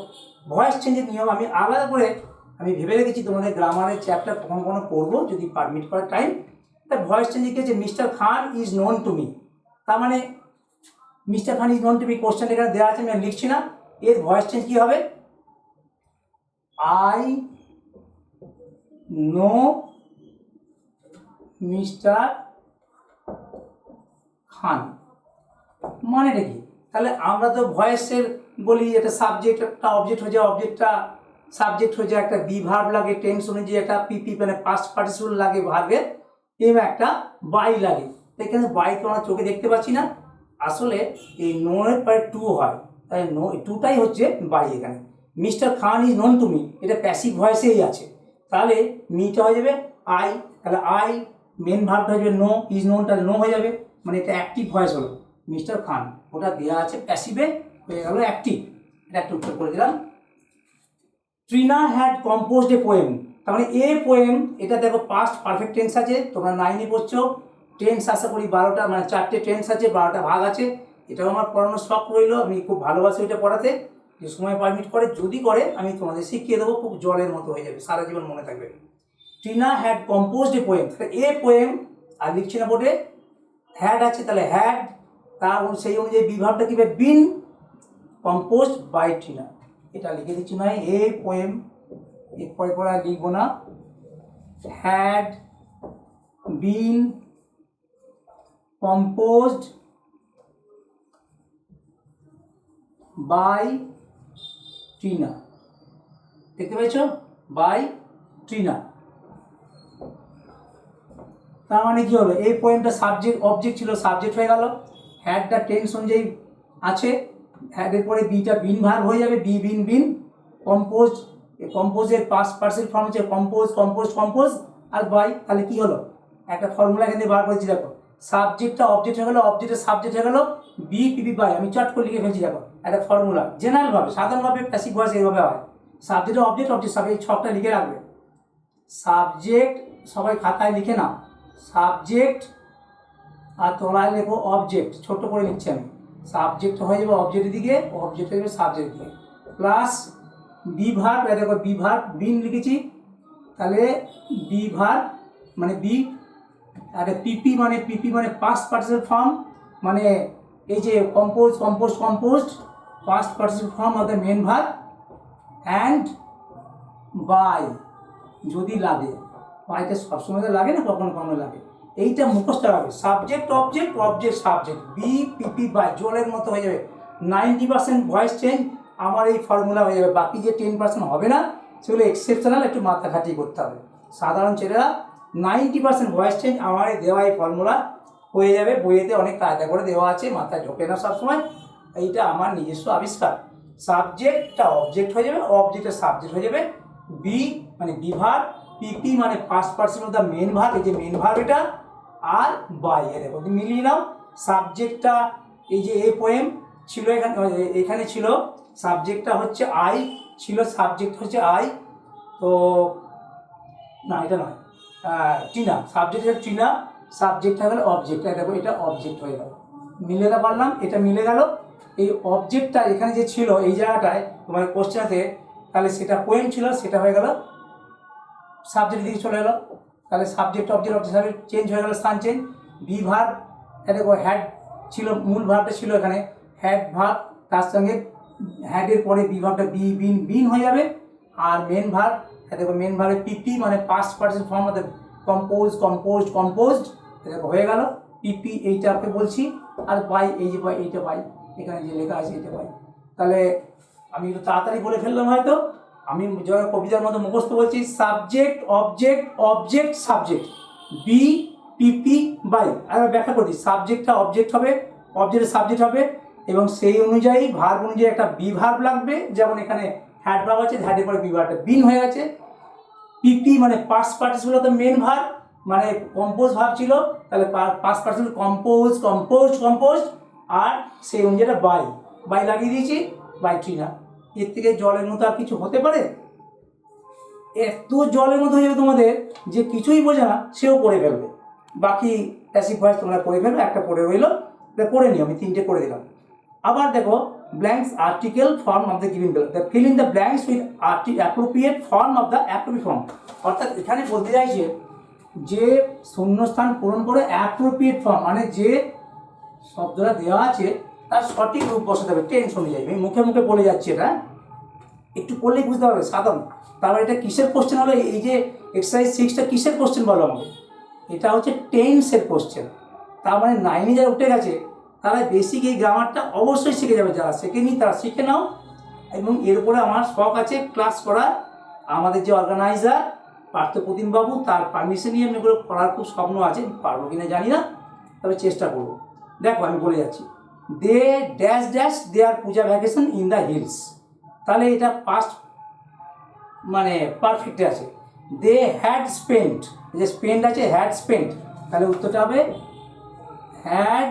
ভয়েস চেঞ্জের নিয়ম আমি আলাদা করে আমি ভেবে রেখেছি। তোমাদের গ্রামারের চ্যাপ্টার কখনো কখনো পড়বো যদি পারমিট করার টাইম। তা ভয়েস চেঞ্জে কি হচ্ছে, mister Khan is known to me, তার মানে mister Khan is known to me question এখানে দেওয়া আছে, আমি লিখছি না। এর ভয়েস চেঞ্জ কি হবে, আই নো মিস্টার খান, মানেটা কি? তাহলে আমরা তো ভয়েসের বলি এটা সাবজেক্ট একটা অবজেক্ট হয়ে যায়, অবজেক্টটা সাবজেক্ট হয়ে যায়, একটা বি ভার্ব লাগে, টেন্স অনুযায়ী একটা পিপি মানে পাস্ট পার্টিসিপল লাগে ভার্বের, এবং একটা বাই লাগে। এখানে বাই তো আমরা চোখে দেখতে পাচ্ছি না, আসলে এই নো এর পরে টু হয়, তাই নো টুটাই হচ্ছে বাই। এখানে mister Khan is known to me, এটা প্যাসিভ ভয়েসেই আছে, তাহলে মিটা হয়ে যাবে আই, তাহলে আই মেন ভার্বটা হয়ে যাবে নো, ইজ নোনটা নো হয়ে যাবে, মানে এটা অ্যাক্টিভ ভয়েস হলো। মিস্টার খান ওটা দেওয়া আছে প্যাসিভে, হয়ে গেল অ্যাক্টিভ। এটা একটা উত্তর করে দিলাম। Trina had composed a poem, তার মানে এ পোয়েম, এটা দেখো পাস্ট পারফেক্ট টেন্স আছে, তোমরা 9-এ পড়ছো। টেন্স আশা করি 12টা, মানে 4টে টেন্স আছে, 12টা ভাগ আছে। এটাও আমার পড়ানোর শখ রইলো, আমি খুব ভালোবাসি এটা পড়াতে, যে সময় পারমিট করে, যদি করে আমি তোমাদের শিখিয়ে দেবো, খুব জলের মতো হয়ে যাবে, সারা জীবন মনে থাকবে। Trina had composed a poem, তাহলে এ পোয়েম আর লিখছি না বোর্ডে, হ্যাড আছে, তাহলে হ্যাড, তার সেই অনুযায়ী বিভাগটা কি হবে, বিন কম্পোজড বাই ট্রিনা, এটা লিখে দিচ্ছি। নয় এ পোয়েম, এরপরে পরে আর লিখবো না, had been composed by Trina, দেখতে পেয়েছো, বাই ট্রিনা। তার মানে কি হলো, এই পোয়েমটা সাবজেক্ট অবজেক্ট ছিল, সাবজেক্ট হয়ে গেল, হ্যাডটা টেন্স অনুযায়ী আছে, হ্যাডের পরে বিটা বিন ভার্ব হয়ে যাবে, বি বিন বিন, কম্পোজ, কম্পোজের পাস্ট পার্সেন্ট ফর্ম হচ্ছে কম্পোজ কম্পোজ কম্পোজ, আর বাই, তাহলে কি হলো, একটা ফর্মুলা এখান থেকে বার করেছি, দেখো সাবজেক্টটা অবজেক্ট হয়ে গেলো, অবজেক্টের সাবজেক্ট হয়ে গেলো, বি পিপি বাই, আমি চট করে লিখে ফেলছি, দেখো একটা ফর্মুলা, জেনারেলভাবে সাধারণভাবে প্যাসিভ ভয়েস এইভাবে হয়, সাবজেক্ট অবজেক্ট অবজেক্ট সব, এই ছকটা লিখে রাখবে। সাবজেক্ট সবাই খাতায় লিখে নাও, সাবজেক্ট আর তলায় লেখো অবজেক্ট, ছোট করে লিখছি আমি, সাবজেক্ট হয়ে যাবে অবজেক্টের দিকে, অবজেক্ট হয়ে যাবে সাবজেক্টের দিকে, প্লাস বি ভার্ব, দেখো বি ভার্ব বিন লিখেছি, তাহলে বি ভার্ব মানে বি, আর পিপি মানে পাস্ট পার্টিসিপল ফর্ম, মানে এই যে compose compose composed past participle form of the main verb, and by যদি লাগে, বাইটা সবসময় তো লাগে না, কখনো কখনো লাগে, এইটা মুখস্থ রাখবে, subject object object subject, be PP by, জলের মতো হয়ে যাবে। 90% ভয়েস চেঞ্জ আমার এই ফর্মুলা হয়ে যাবে, বাকি যে 10% হবে না সেগুলো এক্সেপশনাল, একটু মাথা খাটিয়ে করতে হবে। সাধারণ ছেলেরা 90% ভয়েস চেঞ্জ আমার এই দেওয়া এই ফর্মুলা হয়ে যাবে, বইয়েতে অনেক কায়দা করে দেওয়া আছে, মাথায় ঢোকে না সবসময়, এইটা আমার নিজস্ব আবিষ্কার। সাবজেক্টটা অবজেক্ট হয়ে যাবে, অবজেক্টের সাবজেক্ট হয়ে যাবে, বি মানে বিভার, পিপি মানে past person of the main verb, এই যে মেন ভার্ব এটা, আর বাই, দেখো মিলিয়ে নাও। সাবজেক্টটা এই যে এ পোয়েম ছিল, এখানে ছিল, সাবজেক্টটা হচ্ছে আই ছিল, সাবজেক্ট হচ্ছে আই, তো না এটা নয়, টিনা, সাবজেক্ট হচ্ছে টিনা, সাবজেক্ট হয়ে গেল অবজেক্ট, দেখো এটা অবজেক্ট হয়ে গেল, মিলে পারলাম, এটা মিলে গেল। এই অবজেক্টটা এখানে যে ছিল এই জায়গাটায় তোমার কোশ্চেনতে, তাহলে সেটা পোয়েম ছিল, সেটা হয়ে গেল সাবজেক্টের দিকে চলে গেলো, তাহলে সাবজেক্ট অবজেক্ট অবজেক্ট চেঞ্জ হয়ে গেল, স্থান চেঞ্জ। বি ভার্ব, দেখো হ্যাড ছিল, মূল ভার্বটা ছিল এখানে হ্যাড ভার্ব, তার সঙ্গে হ্যাডের পরে বি ভার্বটা বি বিন বিন হয়ে যাবে, আর মেন ভার্ব, দেখো মেন ভার্বে পিপি মানে past participle form of compose composed composed, দেখো হয়ে গেল পিপি, এইটাকে বলছি, আর বাই, এই যে বাই, এইটা বাই, এখানে যে লেখা আছে এটা বাই। তাহলে আমি একটু তাড়াতাড়ি বলে ফেললাম হয়তো, আমি যখন কবিতার মতো মুখস্থ বলছি, subject object object subject, be PP by, আর ব্যাখ্যা করি, সাবজেক্টটা অবজেক্ট হবে, অবজেক্টের সাবজেক্ট হবে, এবং সেই অনুযায়ী ভার্ব অনুযায়ী একটা বি ভার্ব লাগবে, যেমন এখানে হ্যাড ভার্ব আছে, হ্যাডের পরে বি ভার্বটা বিন হয়ে গেছে, পিপি মানে past participle of the main verb, মানে কম্পোজ ভার্ব ছিল, তাহলে past participle compose compose compose, আর সেই অনুযায়ী বাই বাই লাগিয়ে দিয়েছি, বাই ট্রিনা। এর থেকে জলের মতো আর কিছু হতে পারে? এত জলের মধ্যে হয়ে যাবে তোমাদের যে কিছুই বোঝে না, সেও করে ফেলবে। বাকি প্যাসিভ ভয়েস তোমরা করে ফেলবে, একটা পড়ে রইলো, করে নিও, আমি 3টে করে দিলাম। আবার দেখো, blanks article form of the giving bell, fill in the blanks with appropriate form of the appropriate form. অর্থাৎ এখানে বলতে চাইছে যে শূন্যস্থান পূরণ করে অ্যাপ্রোপ্রিয়েট ফর্ম, মানে যে শব্দটা দেওয়া আছে তার সঠিক রূপ বসাতে হবে টেন্স অনুযায়ী। আমি মুখে মুখে বলে যাচ্ছি, এটা একটু পড়লেই বুঝতে পারবে সাধারণ। তারপর এটা কিসের কোশ্চেন হলো, এই যে এক্সারসাইজ 6টা কিসের কোশ্চেন বলো আমাকে? এটা হচ্ছে টেন্সের কোশ্চেন। তার মানে 9-এ যারা উঠে গেছে তারা বেসিক এই গ্রামারটা অবশ্যই শিখে যাবে, যারা শেখেনি তারা শিখে নাও। এবং এর উপরে আমার শখ আছে ক্লাস করার, আমাদের যে অর্গানাইজার পার্থপ্রতিম বাবু, তার পারমিশন নিয়ে আমি এগুলো করার খুব স্বপ্ন আছে, পারবো কিনা জানি না, তবে চেষ্টা করবো। দেখো আমি বলে যাচ্ছি, they dash dash their puja vacation in the hills, তাহলে এটা পাস্ট মানে পারফেক্টে আছে। দে হ্যাড স্পেন্ট, যে স্পেন্ট আছে হ্যাড স্পেন্ট, তাহলে উত্তরটা হবে had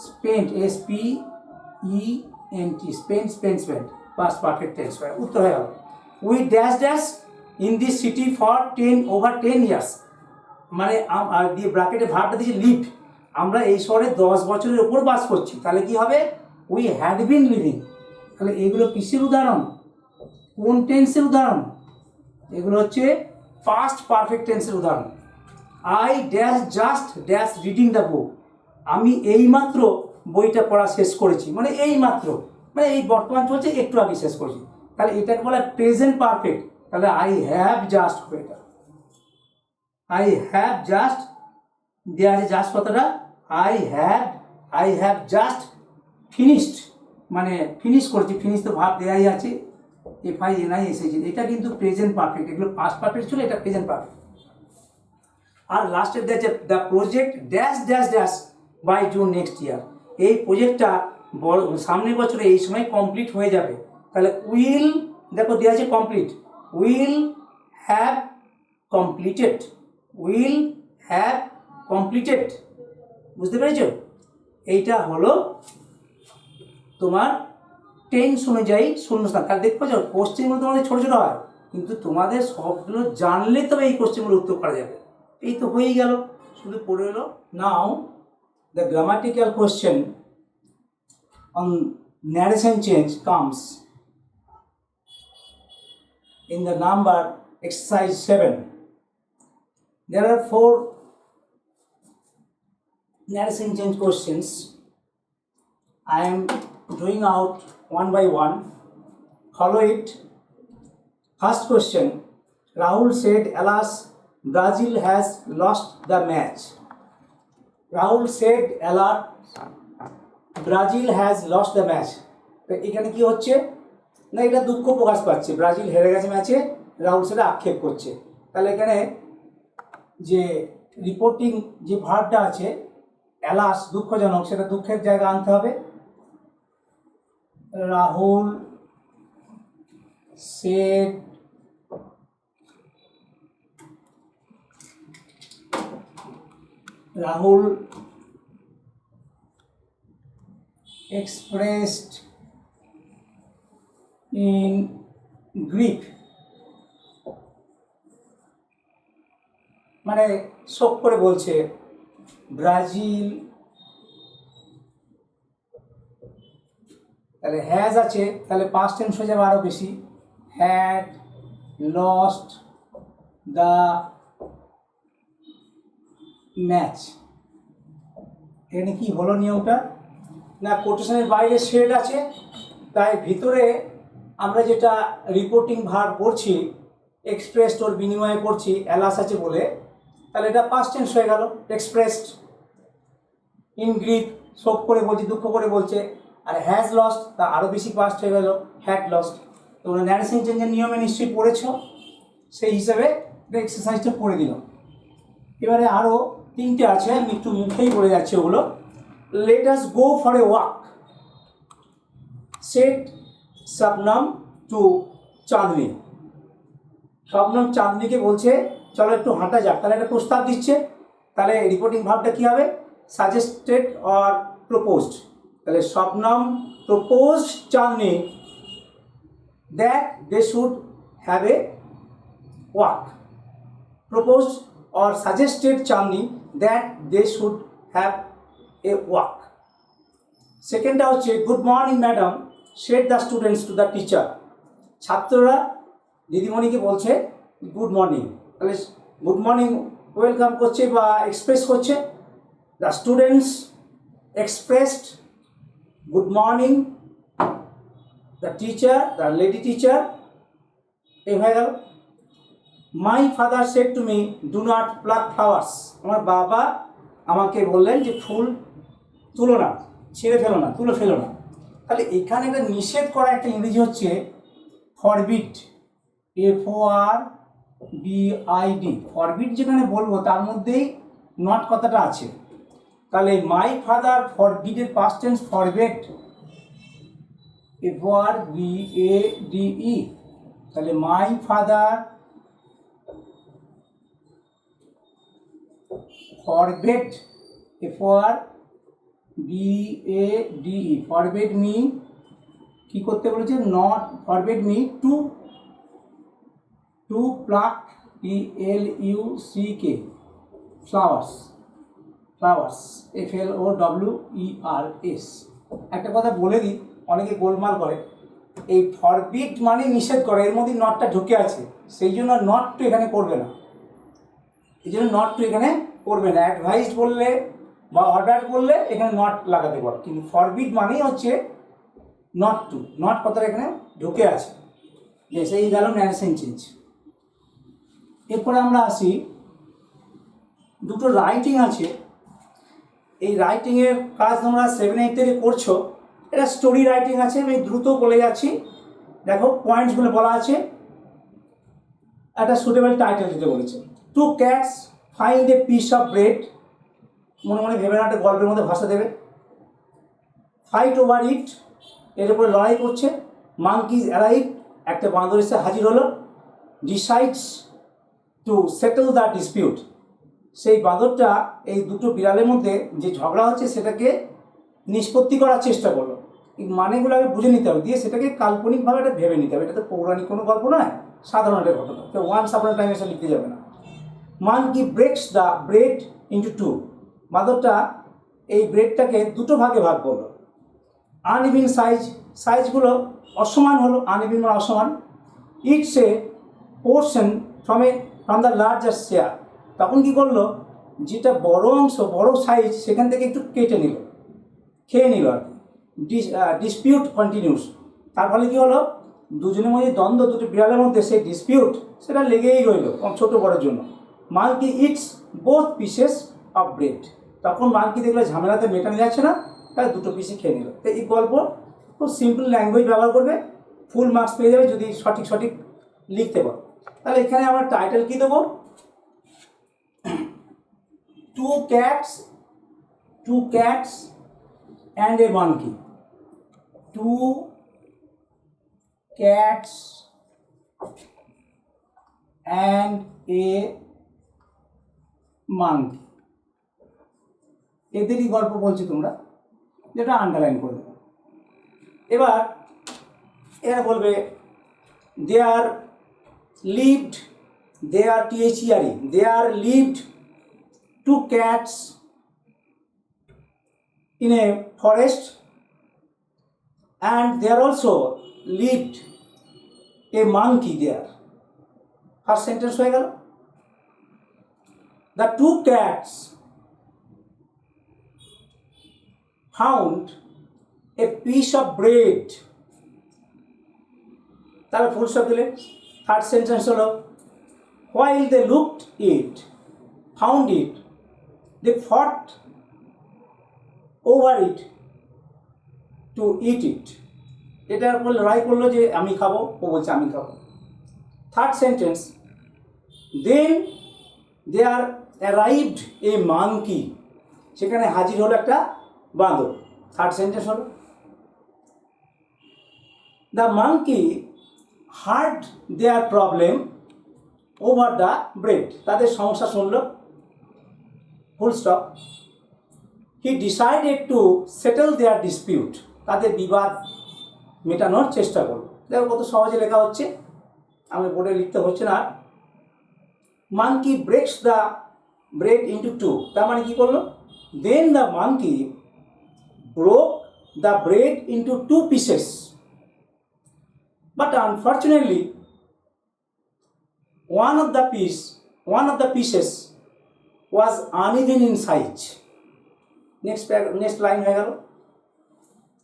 spent, SPENT, spent spent spent, past perfect tense, উত্তর হয়ে গেল। We dash dash in this city for 10 years, মানে আর দিয়ে ব্র্যাকেটে ভার্বটা দিয়েছে লিভ, আমরা এই শহরে 10 বছরের ওপর বাস করছি, তাহলে কি হবে? We had been living. তাহলে এগুলো কিসের উদাহরণ, কোন টেন্সের উদাহরণ? এগুলো হচ্ছে পাস্ট পারফেক্ট টেন্সের উদাহরণ। I dash just dash reading the book, আমি এইমাত্র বইটা পড়া শেষ করেছি, মানে এইমাত্র, মানে এই বর্তমান চলছে, একটু আগে শেষ করেছি, তাহলে এটাকে বলা প্রেজেন্ট পারফেক্ট। তাহলে আই হ্যাভ জাস্ট, এটা আই হ্যাভ জাস্ট দেওয়া আছে, জাস্ট কথাটা আই হ্যাভ জাস্ট ফিনিশড, মানে ফিনিশ করেছি, ফিনিশ তো ভাব দেওয়াই আছে, FINI এসেছে, এটা কিন্তু প্রেজেন্ট পারফেক্ট, এগুলো পাস্ট পারফেক্ট ছিল, এটা প্রেজেন্ট পারফেক্ট। আর লাস্টের দেখছে the project dash dash dash by June next year, এই প্রজেক্টটা সামনের বছরে এই সময় কমপ্লিট হয়ে যাবে, তাহলে উইল, দেখো দেওয়া আছে complete, will have completed, will have completed, বুঝতে পেরেছ? এইটা হলো তোমার টেন্স অনুযায়ী শূন্যস্থান। তাহলে দেখবো যে কোশ্চেনগুলো তোমাদের ছোটো ছোটো হয়, কিন্তু তোমাদের সবগুলো জানলে তবে এই কোশ্চেনগুলো উত্তর করা যাবে। এই তো হয়েই গেল, শুধু পড়ে এলো। Now the grammatical question on narration change comes in the number exercise 7. There are 4 narration change questions. I am doing out one by one. Follow it. First question, Rahul said, alas, Brazil has lost the match. Rahul said, alas, Brazil has lost the match. তো এখানে কি হচ্ছে না, এটা দুঃখ প্রকাশ পাচ্ছে, Brazil হেরে গেছে ম্যাচে, রাহুল সেটা আক্ষেপ করছে। তাহলে এখানে যে রিপোর্টিং যে ভার্বটা আছে অ্যালাস, দুঃখজনক, সেটা দুঃখের জায়গা আনতে হবে। Rahul said Rahul expressed in grief, মানে শোক করে বলছে ব্রাজিল, তাহলে হ্যাজ আছে, তাহলে পাস্ট টেন্স হয়ে যাবে আরও বেশি, হ্যাড লস্ট দ্য ম্যাচ। এখানে কি হলো নিয়মটা না, কোটেশনের বাইরে শেড আছে, তাই ভিতরে আমরা যেটা রিপোর্টিং ভার্ব করছি, এক্সপ্রেসড ওর বিনিময়ে করছি, অ্যালাস আছে বলে, তাহলে এটা পাস্ট টেন্স হয়ে গেল, এক্সপ্রেসড ইন গ্রিফ, শোক করে বলছি, দুঃখ করে বলছে, আর হ্যাজ লস্ট তা আরও বেশি পাস্ট হয়ে গেল, হ্যাড লস্ট। তোমরা ন্যারেশন চেঞ্জের নিয়মে নিশ্চয়ই পড়েছ, সেই হিসাবে এক্সারসাইজটা করে দিলাম। এবারে আরও 3টে আছে, আমি একটু মুখেই বলে যাচ্ছি ওগুলো। Let us go for a walk, said Shabnam to Chandni, Shabnam চাঁদনিকে বলছে চলো একটু হাঁটা যাক, তাহলে একটা প্রস্তাব দিচ্ছে, তাহলে রিপোর্টিং ভার্বটা কী হবে? Suggested or proposed. তাহলে Shabnam propose Chandni that they should have a walk. Proposed or suggested Chandni that they should have a walk. Second হচ্ছে good morning madam said the students to the teacher. ছাত্ররা দিদিমণিকে বলছে good morning, তাহলে good morning welcome করছে বা express করছে। The students expressed good morning the teacher, the lady teacher, এই হয়ে গেল। My father said to me do not pluck flowers, আমার বাবা আমাকে বললেন যে ফুল তুলো না, ছিঁড়ে ফেলো না, তুলে ফেলো না। তাহলে এখানে একটা নিষেধ করা একটা ইংরেজি হচ্ছে ফরবিড, FORBID। ফরবিড যেখানে বলবো তার মধ্যেই নট কথাটা আছে। তাহলে মাই ফাদার ফরবিডের পাস্ট টেন্স ফরবেড, FORBADE। তাহলে my father forbade, FORBADE, forbade me কি করতে বলেছে, not forbade me to pluck, PLUCK, flowers, FLOWERS। একটা কথা বলে দিই, অনেকে গোলমাল করে, এই ফরবিড মানে নিষেধ করে, এর মধ্যে নটটা ঢুকে আছে, সেই জন্য নট টু এখানে করবে না, এই জন্য নট টু এখানে করবে না। অ্যাডভাইস বললে বা অর্ডার করলে এখানে নট লাগাতে পারো, কিন্তু ফরবিড মানেই হচ্ছে নট টু, নট কথাটা এখানে ঢুকে আছে। যে সেই গেল ন্যারেশন চেঞ্জ। এরপরে আমরা আসি, দুটো রাইটিং আছে, এই রাইটিংয়ের কাজ তোমরা 7-8 থেকে করছো। এটা স্টোরি রাইটিং আছে, আমি দ্রুত বলে যাচ্ছি। দেখো পয়েন্টসগুলো বলা আছে, একটা সুটেবল টাইটেল দিতে বলেছে। Two cats find a piece of bread, মনে মনে ভেবে না, একটা গল্পের মধ্যে ভাষা দেবে। ফাইট ওভার ইট, এর উপরে লড়াই করছে। মাঙ্কিজ অ্যারাইভ, একটা বাঁদর এসে হাজির হলো। Decides to settle the dispute, সেই বাঁদরটা এই দুটো বিড়ালের মধ্যে যে ঝগড়া হচ্ছে সেটাকে নিষ্পত্তি করার চেষ্টা করলো। এই মানেগুলো আগে বুঝে নিতে হবে, দিয়ে সেটাকে কাল্পনিকভাবে এটা ভেবে নিতে হবে। এটা তো পৌরাণিক কোনো গল্প নয়, সাধারণ একটা ঘটনা, তো ওয়ান্স আপন টাইম এসে লিখতে যাবে না। Monkey breaks the bread into two, বাঁদরটা এই ব্রেডটাকে দুটো ভাগে ভাগ করলো। আনইভিন সাইজ, সাইজগুলো অসমান হলো, আনইভিন মানে অসমান। It's a portion from the larger share, তখন কী করলো, যেটা বড় অংশ, বড় সাইজ, সেখান থেকে একটু কেটে নিল, খেয়ে নিল আর কি। ডিসপিউট কন্টিনিউস, তার ফলে কী হলো, দুজনের মধ্যে দ্বন্দ্ব, দুটো বিড়ালের মধ্যে সেই ডিসপিউট সেটা লেগেই রইল ছোট বড়ের জন্য। Monkey it's both pieces of bread, তখন মাঙ্কি দেখলে ঝামেলাতে মেটানো যাচ্ছে না, তাই দুটো পিসে খেয়ে নিল। তো এই গল্প খুব সিম্পল ল্যাঙ্গুয়েজ ব্যবহার করবে, ফুল মার্কস পেয়ে যাবে যদি সঠিক লিখতে পারো। তাহলে এখানে আমরা টাইটেল কী দেবো, two cats and a monkey. Two cats and a monkey, এদেরই গল্প বলছি তোমরা, যেটা আন্ডারলাইন করবে। এবার এরা বলবে there lived, there THERE, there lived two cats in a forest and there also lived a monkey there. First sentence হয়ে গেল। The two cats found a piece of bread, তাহলে ফুল স্টপ দিলে। Third sentence হলো while they found it they fought over it to eat it, এটার উপর লড়াই করলো যে আমি খাবো, ও বলছে আমি খাবো। Third sentence then there arrived a monkey, সেখানে হাজির হলো একটা বাঁদর। থার্ড সেন্টেন্স হলো the monkey heard their problem over the bread, তাদের সমস্যা শুনলো, full stop. He decided to settle their dispute, তাদের বিবাদ মেটানোর চেষ্টা করলো। দেখো কত সহজে লেখা হচ্ছে, আমি বোর্ডে লিখতে হচ্ছে না। monkey breaks the bread into two, তার মানে কি করলো? Then the monkey broke the bread into two pieces, but unfortunately one of the pieces was uneven in size. Next line হয়ে গেল,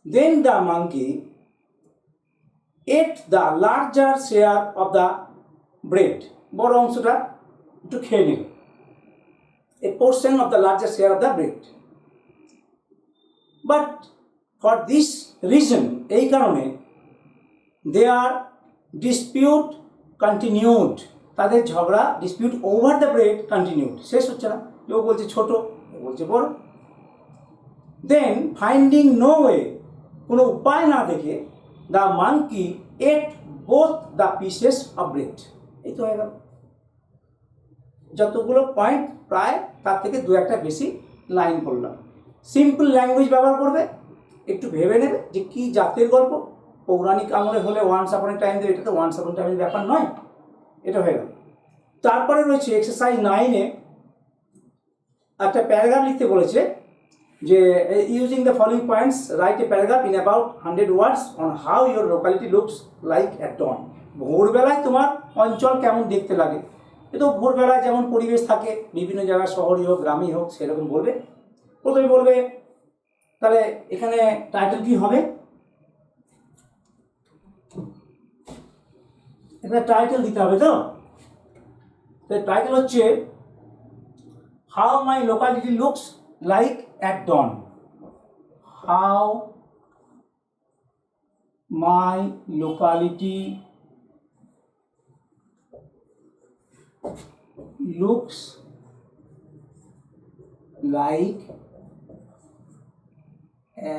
then the monkey ate the larger share of the bread, বড় অংশটা একটু খেয়ে নিল, a portion of the larger share of the bread. But for this reason, এই কারণে their dispute continued, তাদের ঝগড়া dispute over the bread continued, শেষ হচ্ছে না, কেউ বলছে ছোট, কেউ বলছে বড়। Then finding no way, কোনো উপায় না দেখে the monkey ate both the pieces of bread. এই তো হয়ে গেল। যতগুলো পয়েন্ট প্রায় তার থেকে দু একটা বেশি লাইন করলাম। সিম্পল ল্যাঙ্গুয়েজ ব্যবহার করবে, একটু ভেবে নেবে যে কি জাতের গল্প। পৌরাণিক আমলে হলে ওয়ান্স আপন এ টাইম দেবে, এটা তো ওয়ান্স আপন টাইমের ব্যাপার নয়। এটা হয়ে গেল। তারপরে রয়েছে এক্সারসাইজ 9-এ একটা প্যারাগ্রাফ লিখতে বলেছে যে using the following points write a paragraph in about 100 words on how your locality looks like at dawn. ভোরবেলায় তোমার অঞ্চল কেমন দেখতে লাগে। এ তো ভোরবেলায় যেমন পরিবেশ থাকে বিভিন্ন জায়গায়, শহরই হোক গ্রামই হোক, সেরকম বলবে। প্রথমে বলবে, তাহলে এখানে টাইটেল কি হবে? এখানে টাইটেল দিতে হবে। তো টাইটেল হচ্ছে how my locality looks like at dawn. How my locality looks like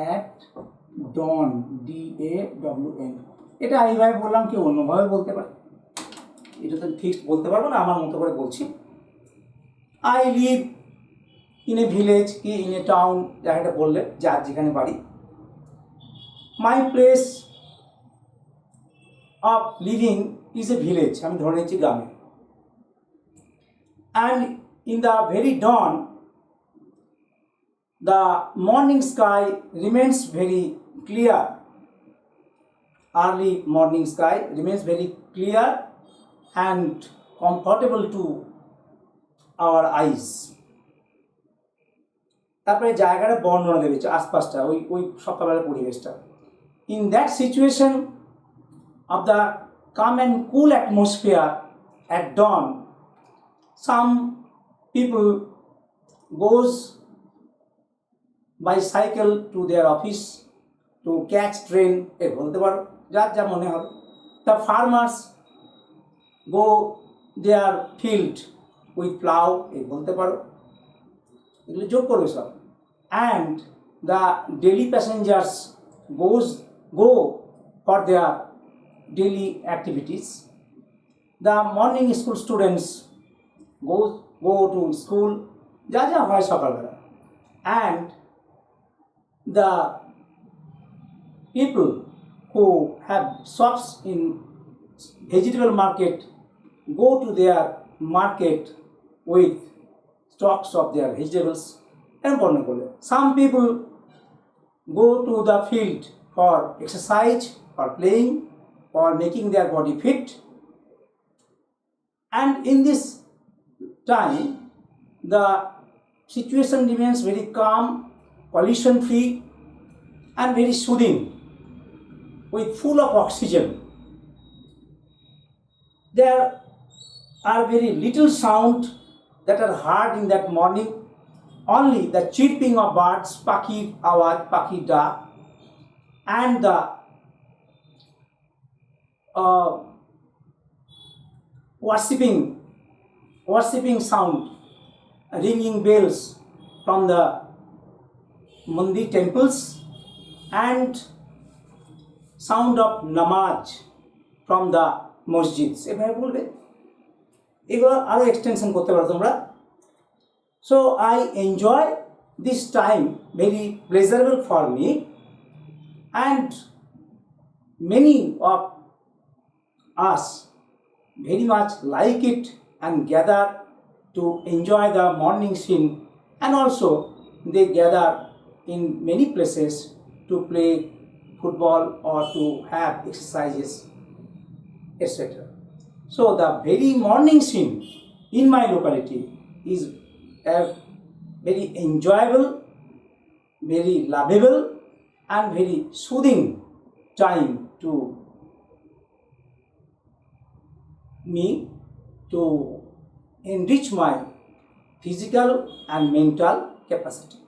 at dawn, DAWN। এটা এইভাবে বললাম, কেউ অন্যভাবে বলতে পারে, এটা তো ফিক্সড বলতে পারবো না, আমার মতো করে বলছি। I live in a village কি ইন এ টাউন, জায়গাটা বললে যার যেখানে বাড়ি। My place of living is a village, আমি ধরে নিচ্ছি গ্রামে। And in the very dawn, the morning sky remains very clear. Early morning sky remains very clear and comfortable to our eyes. তারপরে জায়গাটা বর্ণনা দেবে আশপাশটা, ওই সকালবেলার পরিবেশটা। In that situation of the calm and cool atmosphere at dawn, some people goes by cycle to their office to catch train, এ বলতে পারো, যার যা মনে হবে। The farmers go their field with plow, এ বলতে পারো, এগুলো যোগ করবে সব। And the daily passengers go for their daily activities. The morning school students go to school, যা যা হয় সকালবেলা। And the people who have shops in vegetable market go to their market with stocks of their vegetables. And some people go to the field for exercise, for playing, for making their body fit. And in this time, the situation remains very calm, pollution free, and very soothing, with full of oxygen. There are very little sound that are heard in that morning, only the chirping of birds, পাখি আওয়াজ, পাখি ডাক, and the worshipping sound, ringing bells from the mandir temples, and sound of namaz from the mosjids. এভাবে বলবে, এগুলো আরো extension করতে পারো তোমরা। So I enjoy this time very pleasurable for me, and many of us very much like it and gather to enjoy the morning scene, and also they gather in many places to play football or to have exercises, etc. So the very morning scene in my locality is a very enjoyable, very lovable, and very soothing time to me to enrich my physical and mental capacity.